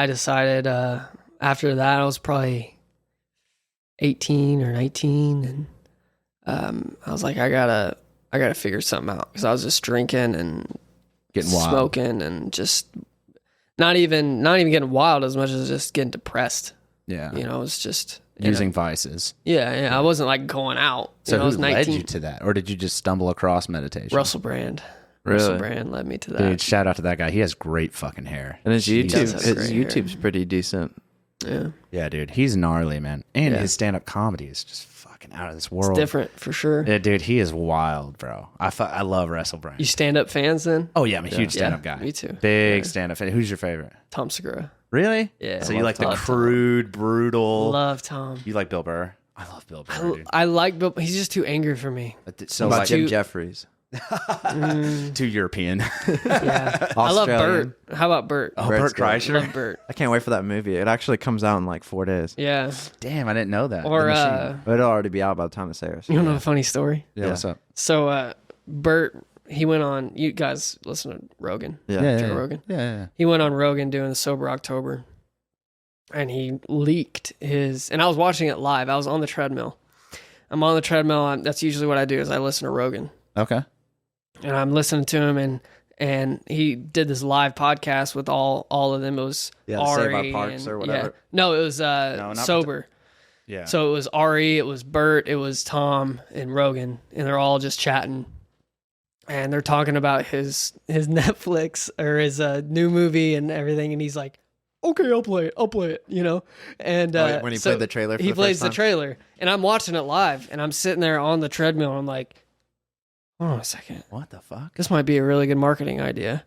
decided after that, I was probably 18 or 19, and I was like, I gotta figure something out, because I was just drinking and Getting wild. smoking and just not even getting wild as much as just getting depressed. Yeah. You know, it was just Using vices. Yeah. I wasn't like going out. So I was who led you to that? Or did you just stumble across meditation? Russell Brand. Really? Russell Brand led me to that. Dude, shout out to that guy. He has great fucking hair. And his does have his great YouTube's hair. pretty decent. Yeah. Yeah, dude. He's gnarly, man. And Yeah. his stand-up comedy is just fucking out of this world. It's different for sure. Yeah, dude, he is wild, bro. I love Russell Brand. You stand up fans then? Oh, yeah, I'm a huge stand-up guy. Me too. Big stand-up fan. Who's your favorite? Tom Segura. Really? Yeah, So I you love like the Tom. crude, brutal. Love Tom. You like Bill Burr? I love Bill Burr, dude. I like Bill. He's just too angry for me. So About like Jim too- Jeffries. too European. Yeah. I love Australian. Bert. How about Bert? Oh, Bert's Bert good. Kreischer? Love Bert. I can't wait for that movie. It actually comes out in like 4 days. Yeah. Damn, I didn't know that. Or The Machine. But it'll already be out by the time it's airs. you don't know a funny story? Yeah, what's up? So Bert, he went on. You guys listen to Rogan. Yeah. Joe Rogan. Yeah. He went on Rogan doing the Sober October, and he leaked his. And I was watching it live. I was on the treadmill. I'm on the treadmill. That's usually what I do. Is I listen to Rogan, Okay. and I'm listening to him, and he did this live podcast with all of them. It was Yeah, the Save Our Ari Parks or and- whatever. Yeah. No, it was not Sober. Yeah. So it was Ari, it was Bert, it was Tom and Rogan, and they're all just chatting. And they're talking about his Netflix or his new movie and everything, and he's like, "Okay, I'll play it," you know. And when he played the trailer for he the plays first the time? trailer, and I'm watching it live, and I'm sitting there on the treadmill, and I'm like, "Hold on a second, What the fuck? this might be a really good marketing idea."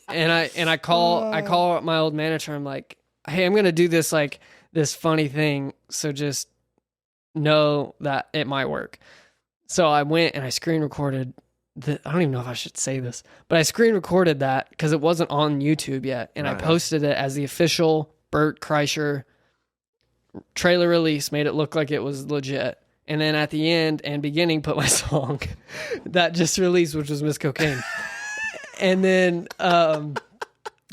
and I call my old manager. I'm like, "Hey, I'm gonna do this like this funny thing, so just know that it might work." So I went and I screen recorded. I don't even know if I should say this, but I screen recorded that because it wasn't on YouTube yet, and I posted it as the official Bert Kreischer trailer release. Made it look like it was legit, and then at the end and beginning put my song that just released, which was Miss Cocaine, and then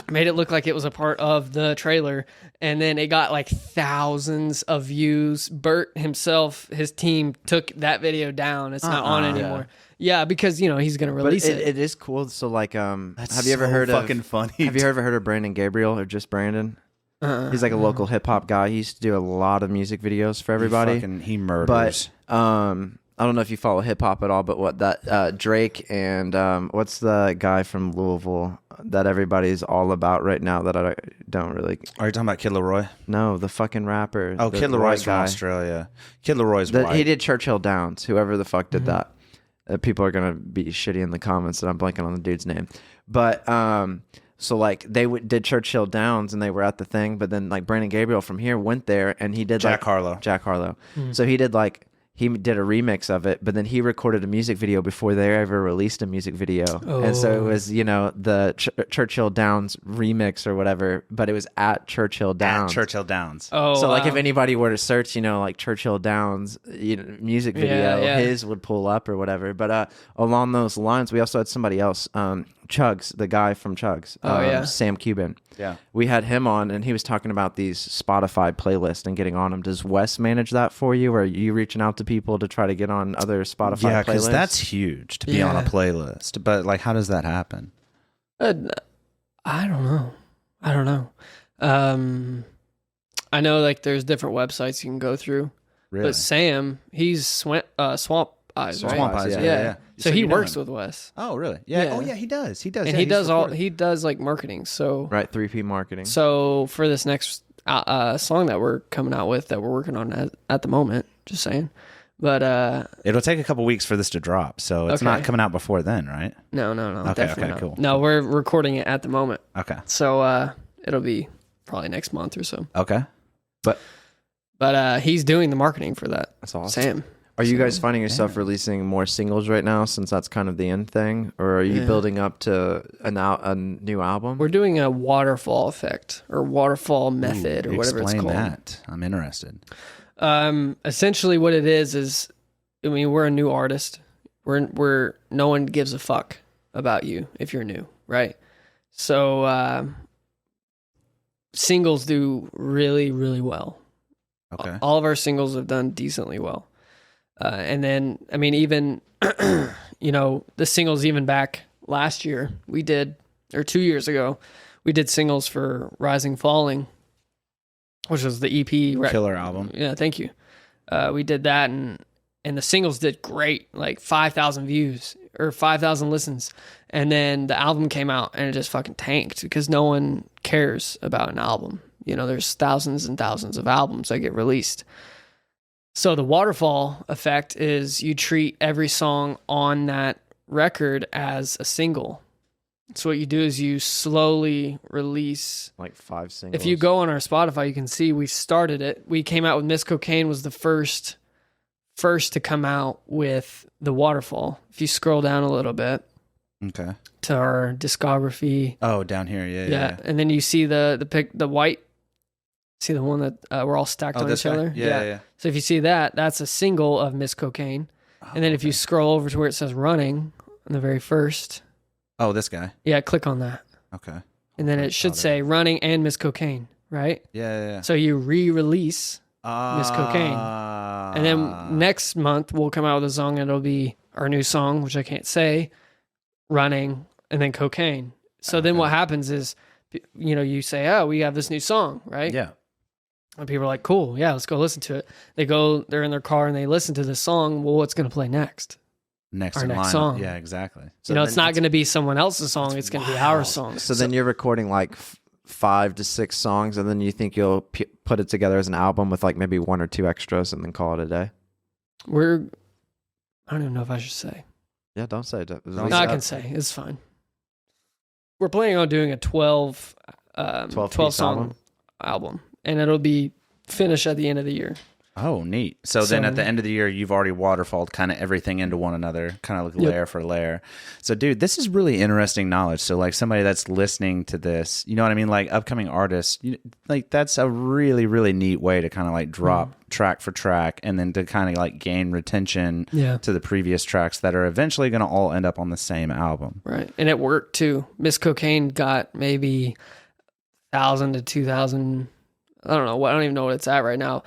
made it look like it was a part of the trailer, and then it got like thousands of views. Bert himself, his team took that video down. It's not on anymore. Yeah, because you know he's gonna But release it. it is cool. So like, That's have you ever so heard fucking of? funny? Have you ever heard of Brandon Gabriel or just Brandon? He's like a local hip hop guy. He used to do a lot of music videos for everybody. He murders. But I don't know if you follow hip hop at all, but what that Drake and what's the guy from Louisville that everybody's all about right now that I don't really Are you talking about Kid Leroy? know, the fucking rapper. Oh, the Kid Leroy's white from guy. Australia. Kid Leroy's That white. he did Churchill Downs. Whoever the fuck did that. People are gonna be shitty in the comments that I'm blanking on the dude's name. But so like they did Churchill Downs and they were at the thing, but then like Brandon Gabriel from here went there and he did Jack like Harlow. Jack Harlow. So he did like he did a remix of it, but then he recorded a music video before they ever released a music video. And so it was, the Churchill Downs remix or whatever, but it was at Churchill Downs. At Churchill Downs. Oh, So like if anybody were to search, like Churchill Downs, music video, his would pull up or whatever. But along those lines, we also had somebody else, Chugs, the guy from Chugs, Sam Cuban. Yeah. We had him on, and he was talking about these Spotify playlists and getting on them. Does Wes manage that for you, or are you reaching out to people to try to get on other Spotify playlists? Yeah, because that's huge to be on a playlist. But like, how does that happen? I don't know. I know like there's different websites you can go through. Really? But Sam, he's Swamp Eyes, right? Swamp Eyes, yeah. So he works with Wes. Oh, really? Yeah. Yeah. Oh, yeah, he does. He does. And yeah, he does like marketing. So right, 3P marketing. So for this next song that we're coming out with, that we're working on at the moment, just saying. But it'll take a couple weeks for this to drop, so it's not coming out before then, right? No. Okay, not. cool. No, we're recording it at the moment. Okay. So it'll be probably next month or so. Okay. But he's doing the markening for that. That's awesome. Sam. Are you guys finding yourself releasing more singles right now, since that's kind of the end thing, or are you building up to a new album? We're doing a waterfall effect or waterfall method or whatever it's called. Explain that. I'm interested. Essentially what it is, I mean, we're a new artist. We're no one gives a fuck about you if you're new, right? So singles do really, really well. Okay. All of our singles have done decently well. And then, I mean, even, the singles even back last year, we did, or 2 years ago, we did singles for Rising Falling, which was the EP. Killer album. Yeah, thank you. We did that, and the singles did great, like 5,000 views or 5,000 listens. And then the album came out, and it just fucking tanked because no one cares about an album. There's thousands and thousands of albums that get released. So the waterfall effect is you treat every song on that record as a single. So what you do is you slowly release like 5 singles. If you go on our Spotify, you can see we started it. We came out with Miss Cocaine was the first to come out with the waterfall. If you scroll down a little bit, okay, to our discography. Oh, down here, yeah. And then you see the white. See the one that we're all stacked on each other? Yeah. So if you see that, that's a single of Miss Cocaine. And then if you scroll over to where it says Running on the very first. Oh, this guy. Yeah, click on that. Okay. And then it should say Running and Miss Cocaine, right? Yeah. So you re-release Miss Cocaine. And then next month we'll come out with a song and it'll be our new song, which I can't say, Running, and then Cocaine. So then what happens is, you say, oh, we have this new song, right? Yeah. And people are like, cool, yeah, let's go listen to it. They're in their car and they listen to this song. Well, what's going to play next? Our next song. Yeah, exactly. So it's not going to be someone else's song. It's going to be our song. So then you're recording like 5 to 6 songs, and then you think you'll put it together as an album with like maybe 1 or 2 extras and then call it a day? I don't even know if I should say. Yeah, don't say it. No, I can say. It's fine. We're planning on doing a 12 song album, and it'll be finished at the end of the year. Oh, neat. So then at the end of the year, you've already waterfalled kind of everything into one another, kind of like layer for layer. So, dude, this is really interesting knowledge. So, like, somebody that's listening to this, you know what I mean? Like, upcoming artists, like, that's a really, really neat way to kind of, like, drop track for track and then to kind of, like, gain retention to the previous tracks that are eventually going to all end up on the same album. Right. And it worked, too. Miss Cocaine got maybe 1,000 to 2,000. I don't know. I don't even know what it's at right now.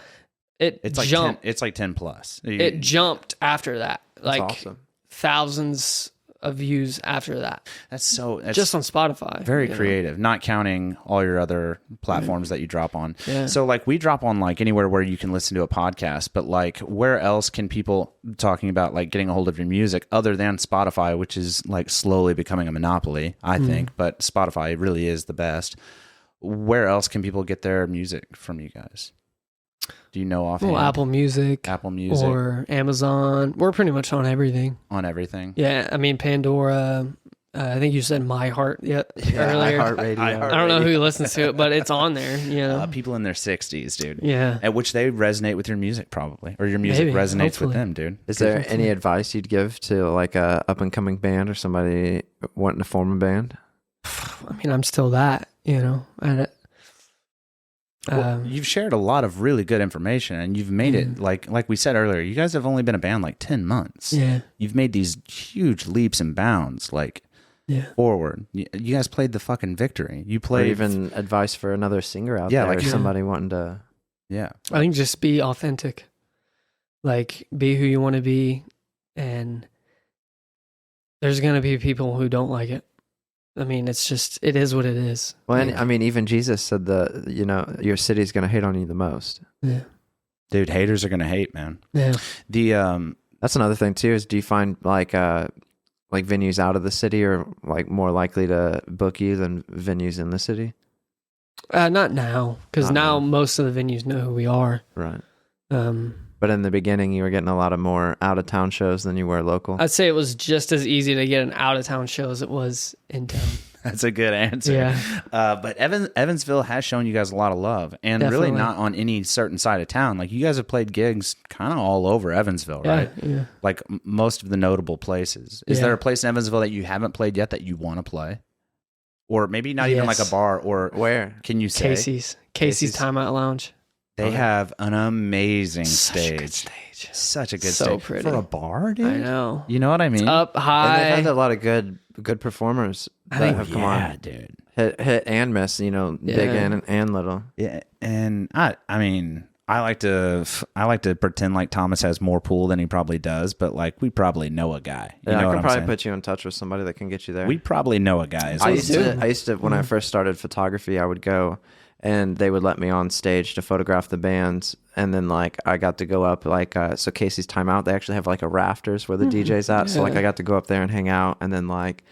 It's like jumped. 10, it's like 10 plus. It jumped after that. Like awesome. Thousands of views after that. That's just on Spotify. Very creative, not counting all your other platforms that you drop on. Yeah. So like we drop on like anywhere where you can listen to a podcast, but like where else can people talking about like getting a hold of your music other than Spotify, which is like slowly becoming a monopoly, I think, but Spotify really is the best. Where else can people get their music from you guys? Do you know offhand? Well, Apple Music. Or Amazon. We're pretty much on everything. On everything? Yeah, I mean, Pandora, I think you said My Heart earlier. iHeartRadio. I don't know who listens to it, but it's on there. You know, People in their 60s, dude. Yeah. At which they resonate with your music probably, or your music Maybe, resonates hopefully. with them, dude. Is there any advice you'd give to like a up and coming band or somebody wanting to form a band? I mean, I'm still that. You know, Well, you've shared a lot of really good information, and you've made it like we said earlier. You guys have only been a band like 10 months. Yeah. You've made these huge leaps and bounds, like forward. You guys played the fucking Victory. You Or played even advice for another singer out there, like somebody wanting to. Yeah. I think just be authentic. Like, be who you want to be, and there's gonna be people who don't like it. I mean, it is what it is. Well, and, I mean, even Jesus said your city's going to hate on you the most. Yeah. Dude, haters are gonna hate, man. Yeah. That's another thing too. Is do you find like venues out of the city are like more likely to book you than venues in the city? Not now, because Not now now. most of the venues know who we are. Right. Um, But in the beginning, you were getting a lot of more out of town shows than you were local. I'd say it was just as easy to get an out of town show as it was in town. That's a good answer. Yeah. But Evansville has shown you guys a lot of love, and Definitely. really not on any certain side of town. Like, you guys have played gigs kind of all over Evansville, Yeah, right? yeah. Like most of the notable places. Is Yeah. there a place in Evansville that you haven't played yet that you want to play? Or maybe not even like a Yes. bar, or Where? can you say? Casey's Timeout Lounge. They have an amazing Such a stage. good stage. Such a good So stage. pretty. For a bar, dude? I know. You know what I mean? It's up And high. they've had a lot of good performers I that think- have come yeah, on. dude. Hit and miss, big Yeah. and little. Yeah, and I mean, I like to pretend like Thomas has more pull than he probably does, but like, we probably know a guy. You Yeah, know I what can I'm probably saying? put you in touch with somebody that can get you there. We probably know a guy. is I what used I'm saying. to when I first started photography, I would go and they would let me on stage to photograph the bands, and then like I got to go up so Casey's Timeout, they actually have like a rafters where the DJ's at, so like I got to go up there and hang out, and then like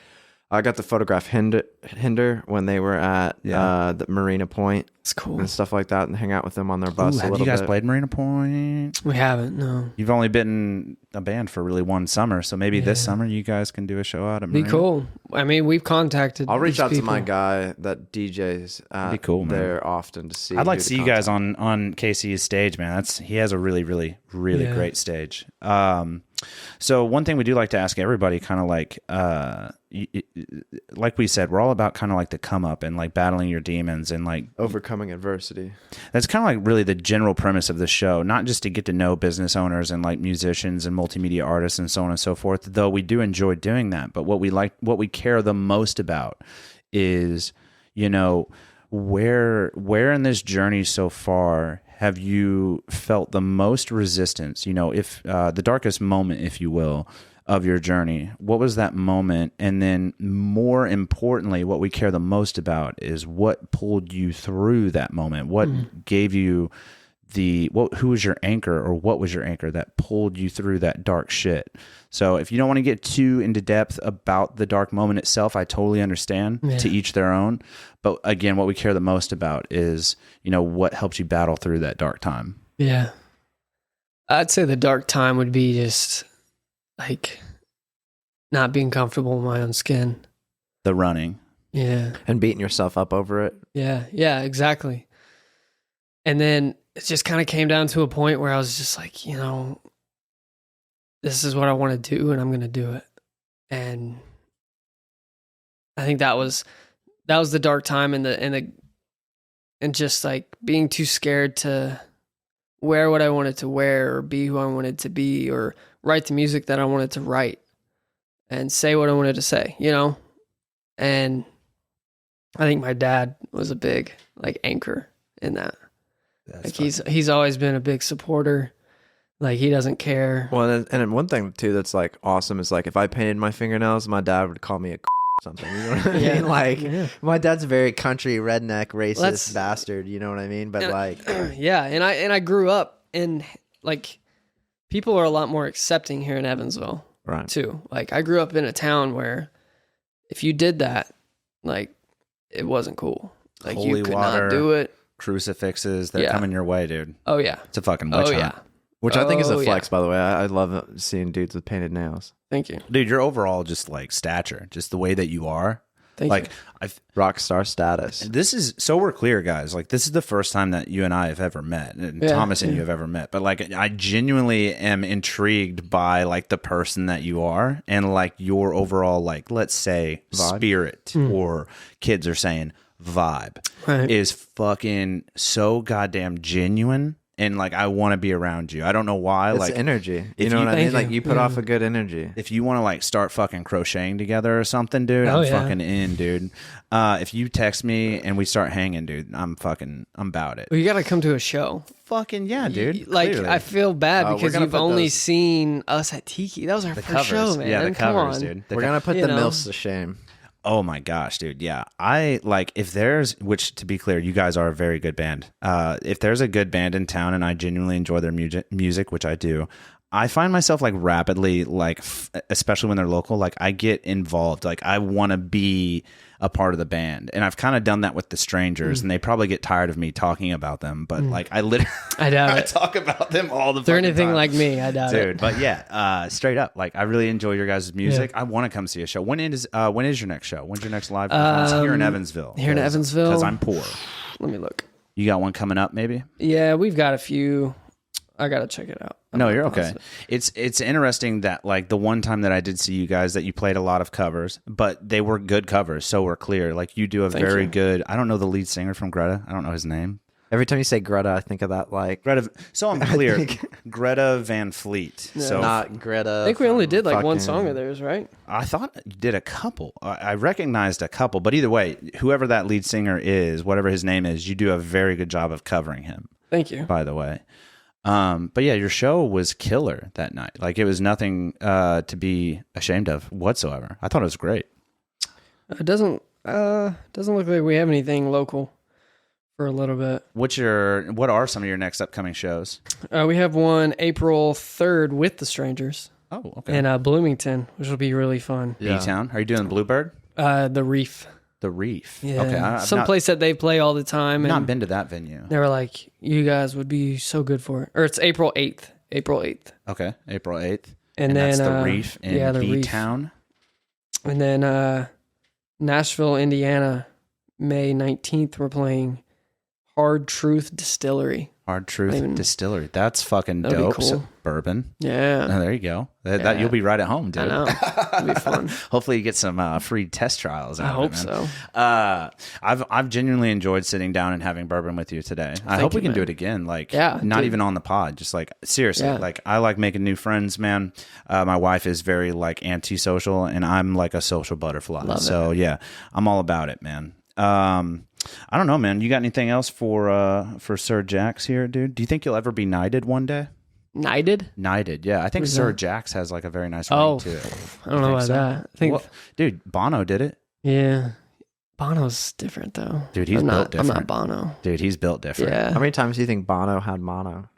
I got to photograph Hinder when they were at the Marina Point It's cool. and stuff like that, and hang out with them on their bus Ooh, a have little you guys bit. played Marina Point? We haven't, no. You've only been in a band for really one summer, so maybe this summer you guys can do a show out at Be Marina. cool. I mean, we've contacted I'll reach these out to my people. guy that DJs Be cool, man. there often to see. I'd like who to see you contact. guys on Casey's stage, man. He has a really, really, really Yeah. great stage. So one thing we do like to ask everybody, kind of like, like we said, we're all about kind of like the come up and like battling your demons, and like Overcoming adversity. that's kind of like really the general premise of the show, not just to get to know business owners and like musicians and multimedia artists and so on and so forth, though we do enjoy doing that. But what we care the most about is, where in this journey so far have you felt the most resistance? If the darkest moment, if you will, of your journey, what was that moment? And then more importantly, what we care the most about is what pulled you through that moment. What gave you who was your anchor, or what was your anchor that pulled you through that dark shit? So if you don't want to get too into depth about the dark moment itself, I totally understand. Yeah. To each their own. But again, what we care the most about is, what helps you battle through that dark time. Yeah. I'd say the dark time would be just like not being comfortable in my own skin. The running. Yeah. And beating yourself up over it. Yeah. Yeah, exactly. And then it just kind of came down to a point where I was just like, this is what I want to do, and I'm going to do it. And I think that was the dark time, and just like being too scared to wear what I wanted to wear, or be who I wanted to be, or write the music that I wanted to write, and say what I wanted to say, And I think my dad was a big like anchor in that. Like he's always been a big supporter. Like, he doesn't care. Well, and then one thing too that's like awesome is like if I painted my fingernails, my dad would call me a something. You know what I Yeah. mean? Like Yeah. my dad's a very country redneck racist Let's- bastard. You know what I mean? But And- like, Yeah, and I grew up in like people are a lot more accepting here in Evansville right? too. Like, I grew up in a town where if you did that, like, it wasn't cool. Like, Holy you could water. not do it. Crucifixes, they're Yeah. coming your way, dude. Oh yeah. It's a fucking witch hunt. Yeah. Which I think is a Oh, flex, yeah. by the way. I love seeing dudes with painted nails. Thank you. Dude, your overall just like stature, just the way that you are. Thank like you. I've Rock star status. this is so we're clear, guys. Like this is the first time that you and I have ever met, and Yeah, Thomas and you have ever met. But like, I genuinely am intrigued by like the person that you are, and like your overall, like, let's say Vibe? spirit, or kids are saying vibe, Right. is fucking so goddamn genuine. And like, I want to be around you. I don't know why. It's like energy. if You know you- what I mean? Thank Like you. you put Yeah. off a good energy. if you want to like start fucking crocheting together or something, dude, Oh, I'm yeah. fucking in, dude. If you text me and we start hanging, dude, I'm about it. Well, you got to come to a show. Fucking yeah, dude. Like, clearly. I feel bad We're because gonna you've put only those- seen us at Tiki. That was our the first covers, show, man. yeah, the Come covers, on. dude. The We're gonna put you the know. milfs to shame. Oh my gosh, dude. Yeah. I like if there's, which to be clear, you guys are a very good band. If there's a good band in town and I genuinely enjoy their music, which I do, I find myself like rapidly, like, especially when they're local, like I get involved. Like I want to be a part of the band. And I've kind of done that with the Strangers, and they probably get tired of me talking about them. But like I literally, I doubt I it. talk about them all the If they're fucking anything time. like me, I doubt Dude, it. but yeah, straight up, like I really enjoy your guys' music. I want to come see a show. When is your next show? When's your next live performance? Here in Evansville. Here in Evansville? because I'm poor. Let me look. You got one coming up, maybe? Yeah, we've got a few. I got to check it out. I'm No, not you're okay. positive. It's interesting that like the one time that I did see you guys, that you played a lot of covers, but they were good covers. So we're clear. Like you do a Thank very you. good. I don't know the lead singer from Greta. I don't know his name. Every time you say Greta, I think of that like Greta. So I'm clear. Greta Van Fleet. So not Greta. I think we only did like one fucking- song of theirs, right? I thought you did a couple. I recognized a couple, but either way, whoever that lead singer is, whatever his name is, you do a very good job of covering him, Thank you. by the way. But yeah, your show was killer that night. Like it was nothing to be ashamed of whatsoever. I thought it was great. It doesn't look like we have anything local for a little bit. What are some of your next upcoming shows? We have one April 3rd with the Strangers Oh, okay. in Bloomington, which will be really fun. Yeah. B-Town. Are you doing Bluebird? The Reef. The Reef. Yeah. Okay. I've Some not, place that they play all the time. not And been to that venue. they were like, you guys would be so good for it. Or it's April 8th. April 8th. Okay. April 8th. And then that's the Reef in the Reef. B-Town. And then Nashville, Indiana, May 19th, we're playing Hard Truth Distillery. Hard Truth Even- Distillery. That's fucking That'd be dope. cool. Bourbon. Yeah. Oh, there you go. That Yeah. you'll be right at home, dude. I know. It'll be fun. Hopefully you get some free test trials. I out hope of it, man. so. I've genuinely enjoyed sitting down and having bourbon with you today. I Thank hope we you, can do man. it again. Like, Yeah, not dude. even on the pod. Just like seriously. Yeah. Like, I like making new friends, man. My wife is very like antisocial, and I'm like a social butterfly. Love so yeah, I'm all about it, man. I don't know, man. You got anything else for Sir Jax here, dude? Do you think you'll ever be knighted one day? Knighted? Knighted, yeah. I think Who's Sir that? Jax has like a very nice Oh, ring to it. I don't know about so? that. I think, Well, dude, Bono did it. yeah. Bono's different, though. Dude, he's I'm built not, I'm different. not Bono. Dude, he's built different. Yeah. How many times do you think Bono had mono?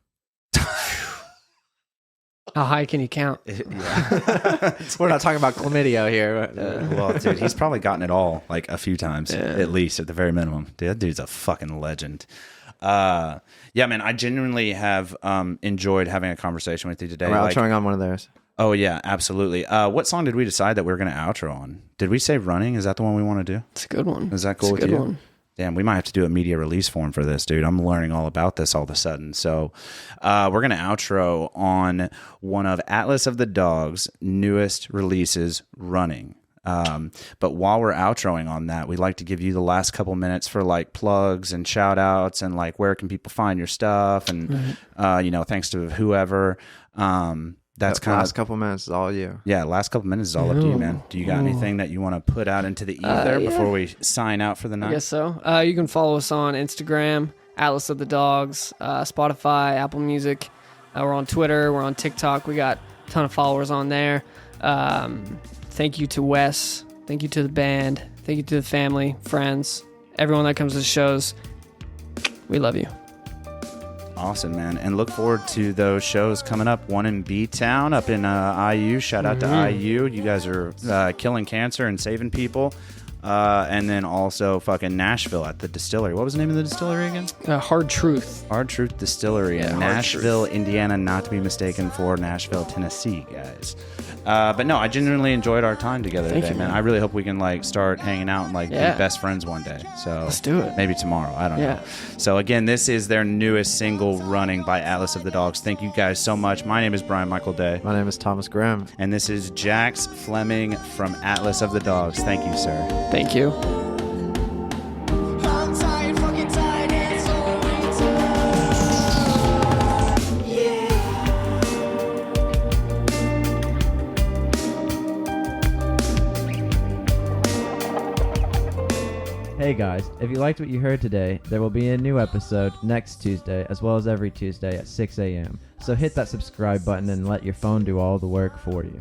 How high can you count? Yeah. We're not talking about chlamydia here. Well, dude, he's probably gotten it all like a few times, Yeah. at least at the very minimum. Dude, that dude's a fucking legend. Yeah, man, I genuinely have enjoyed having a conversation with you today. We're Like, outroing on one of theirs. oh yeah, absolutely. What song did we decide that we were going to outro on? Did we say Running? Is that the one we want to do? It's a good one. Is that cool It's with a good you? one. Damn, we might have to do a media release form for this, dude. I'm learning all about this all of a sudden. So we're going to outro on one of Atlas of the Dog's newest releases, Running. But while we're outroing on that, we'd like to give you the last couple minutes for like plugs and shout outs and like where can people find your stuff and, thanks to whoever. That's That kind last of, couple minutes is all you. yeah, last couple minutes is all up to you, man. Do you got anything that you want to put out into the ether yeah. before we sign out for the night? I guess so. You can follow us on Instagram, Atlas of the Dogs, Spotify, Apple Music. We're on Twitter. We're on TikTok. We got a ton of followers on there. Thank you to Wes. Thank you to the band. Thank you to the family, friends, everyone that comes to the shows. We love you. Awesome, man. And look forward to those shows coming up. One in B-Town up in IU. Shout out to IU. You guys are killing cancer and saving people. And then also fucking Nashville at the distillery. What was the name of the distillery again? Hard Truth. Hard Truth Distillery in Hard Nashville, Indiana, not to be mistaken for Nashville, Tennessee, guys. But no, I genuinely enjoyed our time together Thank today, you, man. man. I really hope we can like start hanging out and like Yeah. be best friends one day. So Let's do it. Maybe tomorrow. I don't Yeah. know. So again, this is their newest single, Running by Atlas of the Dogs. Thank you guys so much. My name is Brian Michael Day. My name is Thomas Grimm. And this is Jax Flemming from Atlas of the Dogs. Thank you, sir. Thank you. I'm tired, fucking tired, it's all winter. Hey guys, if you liked what you heard today, there will be a new episode next Tuesday, as well as every Tuesday at 6 a.m. So hit that subscribe button and let your phone do all the work for you.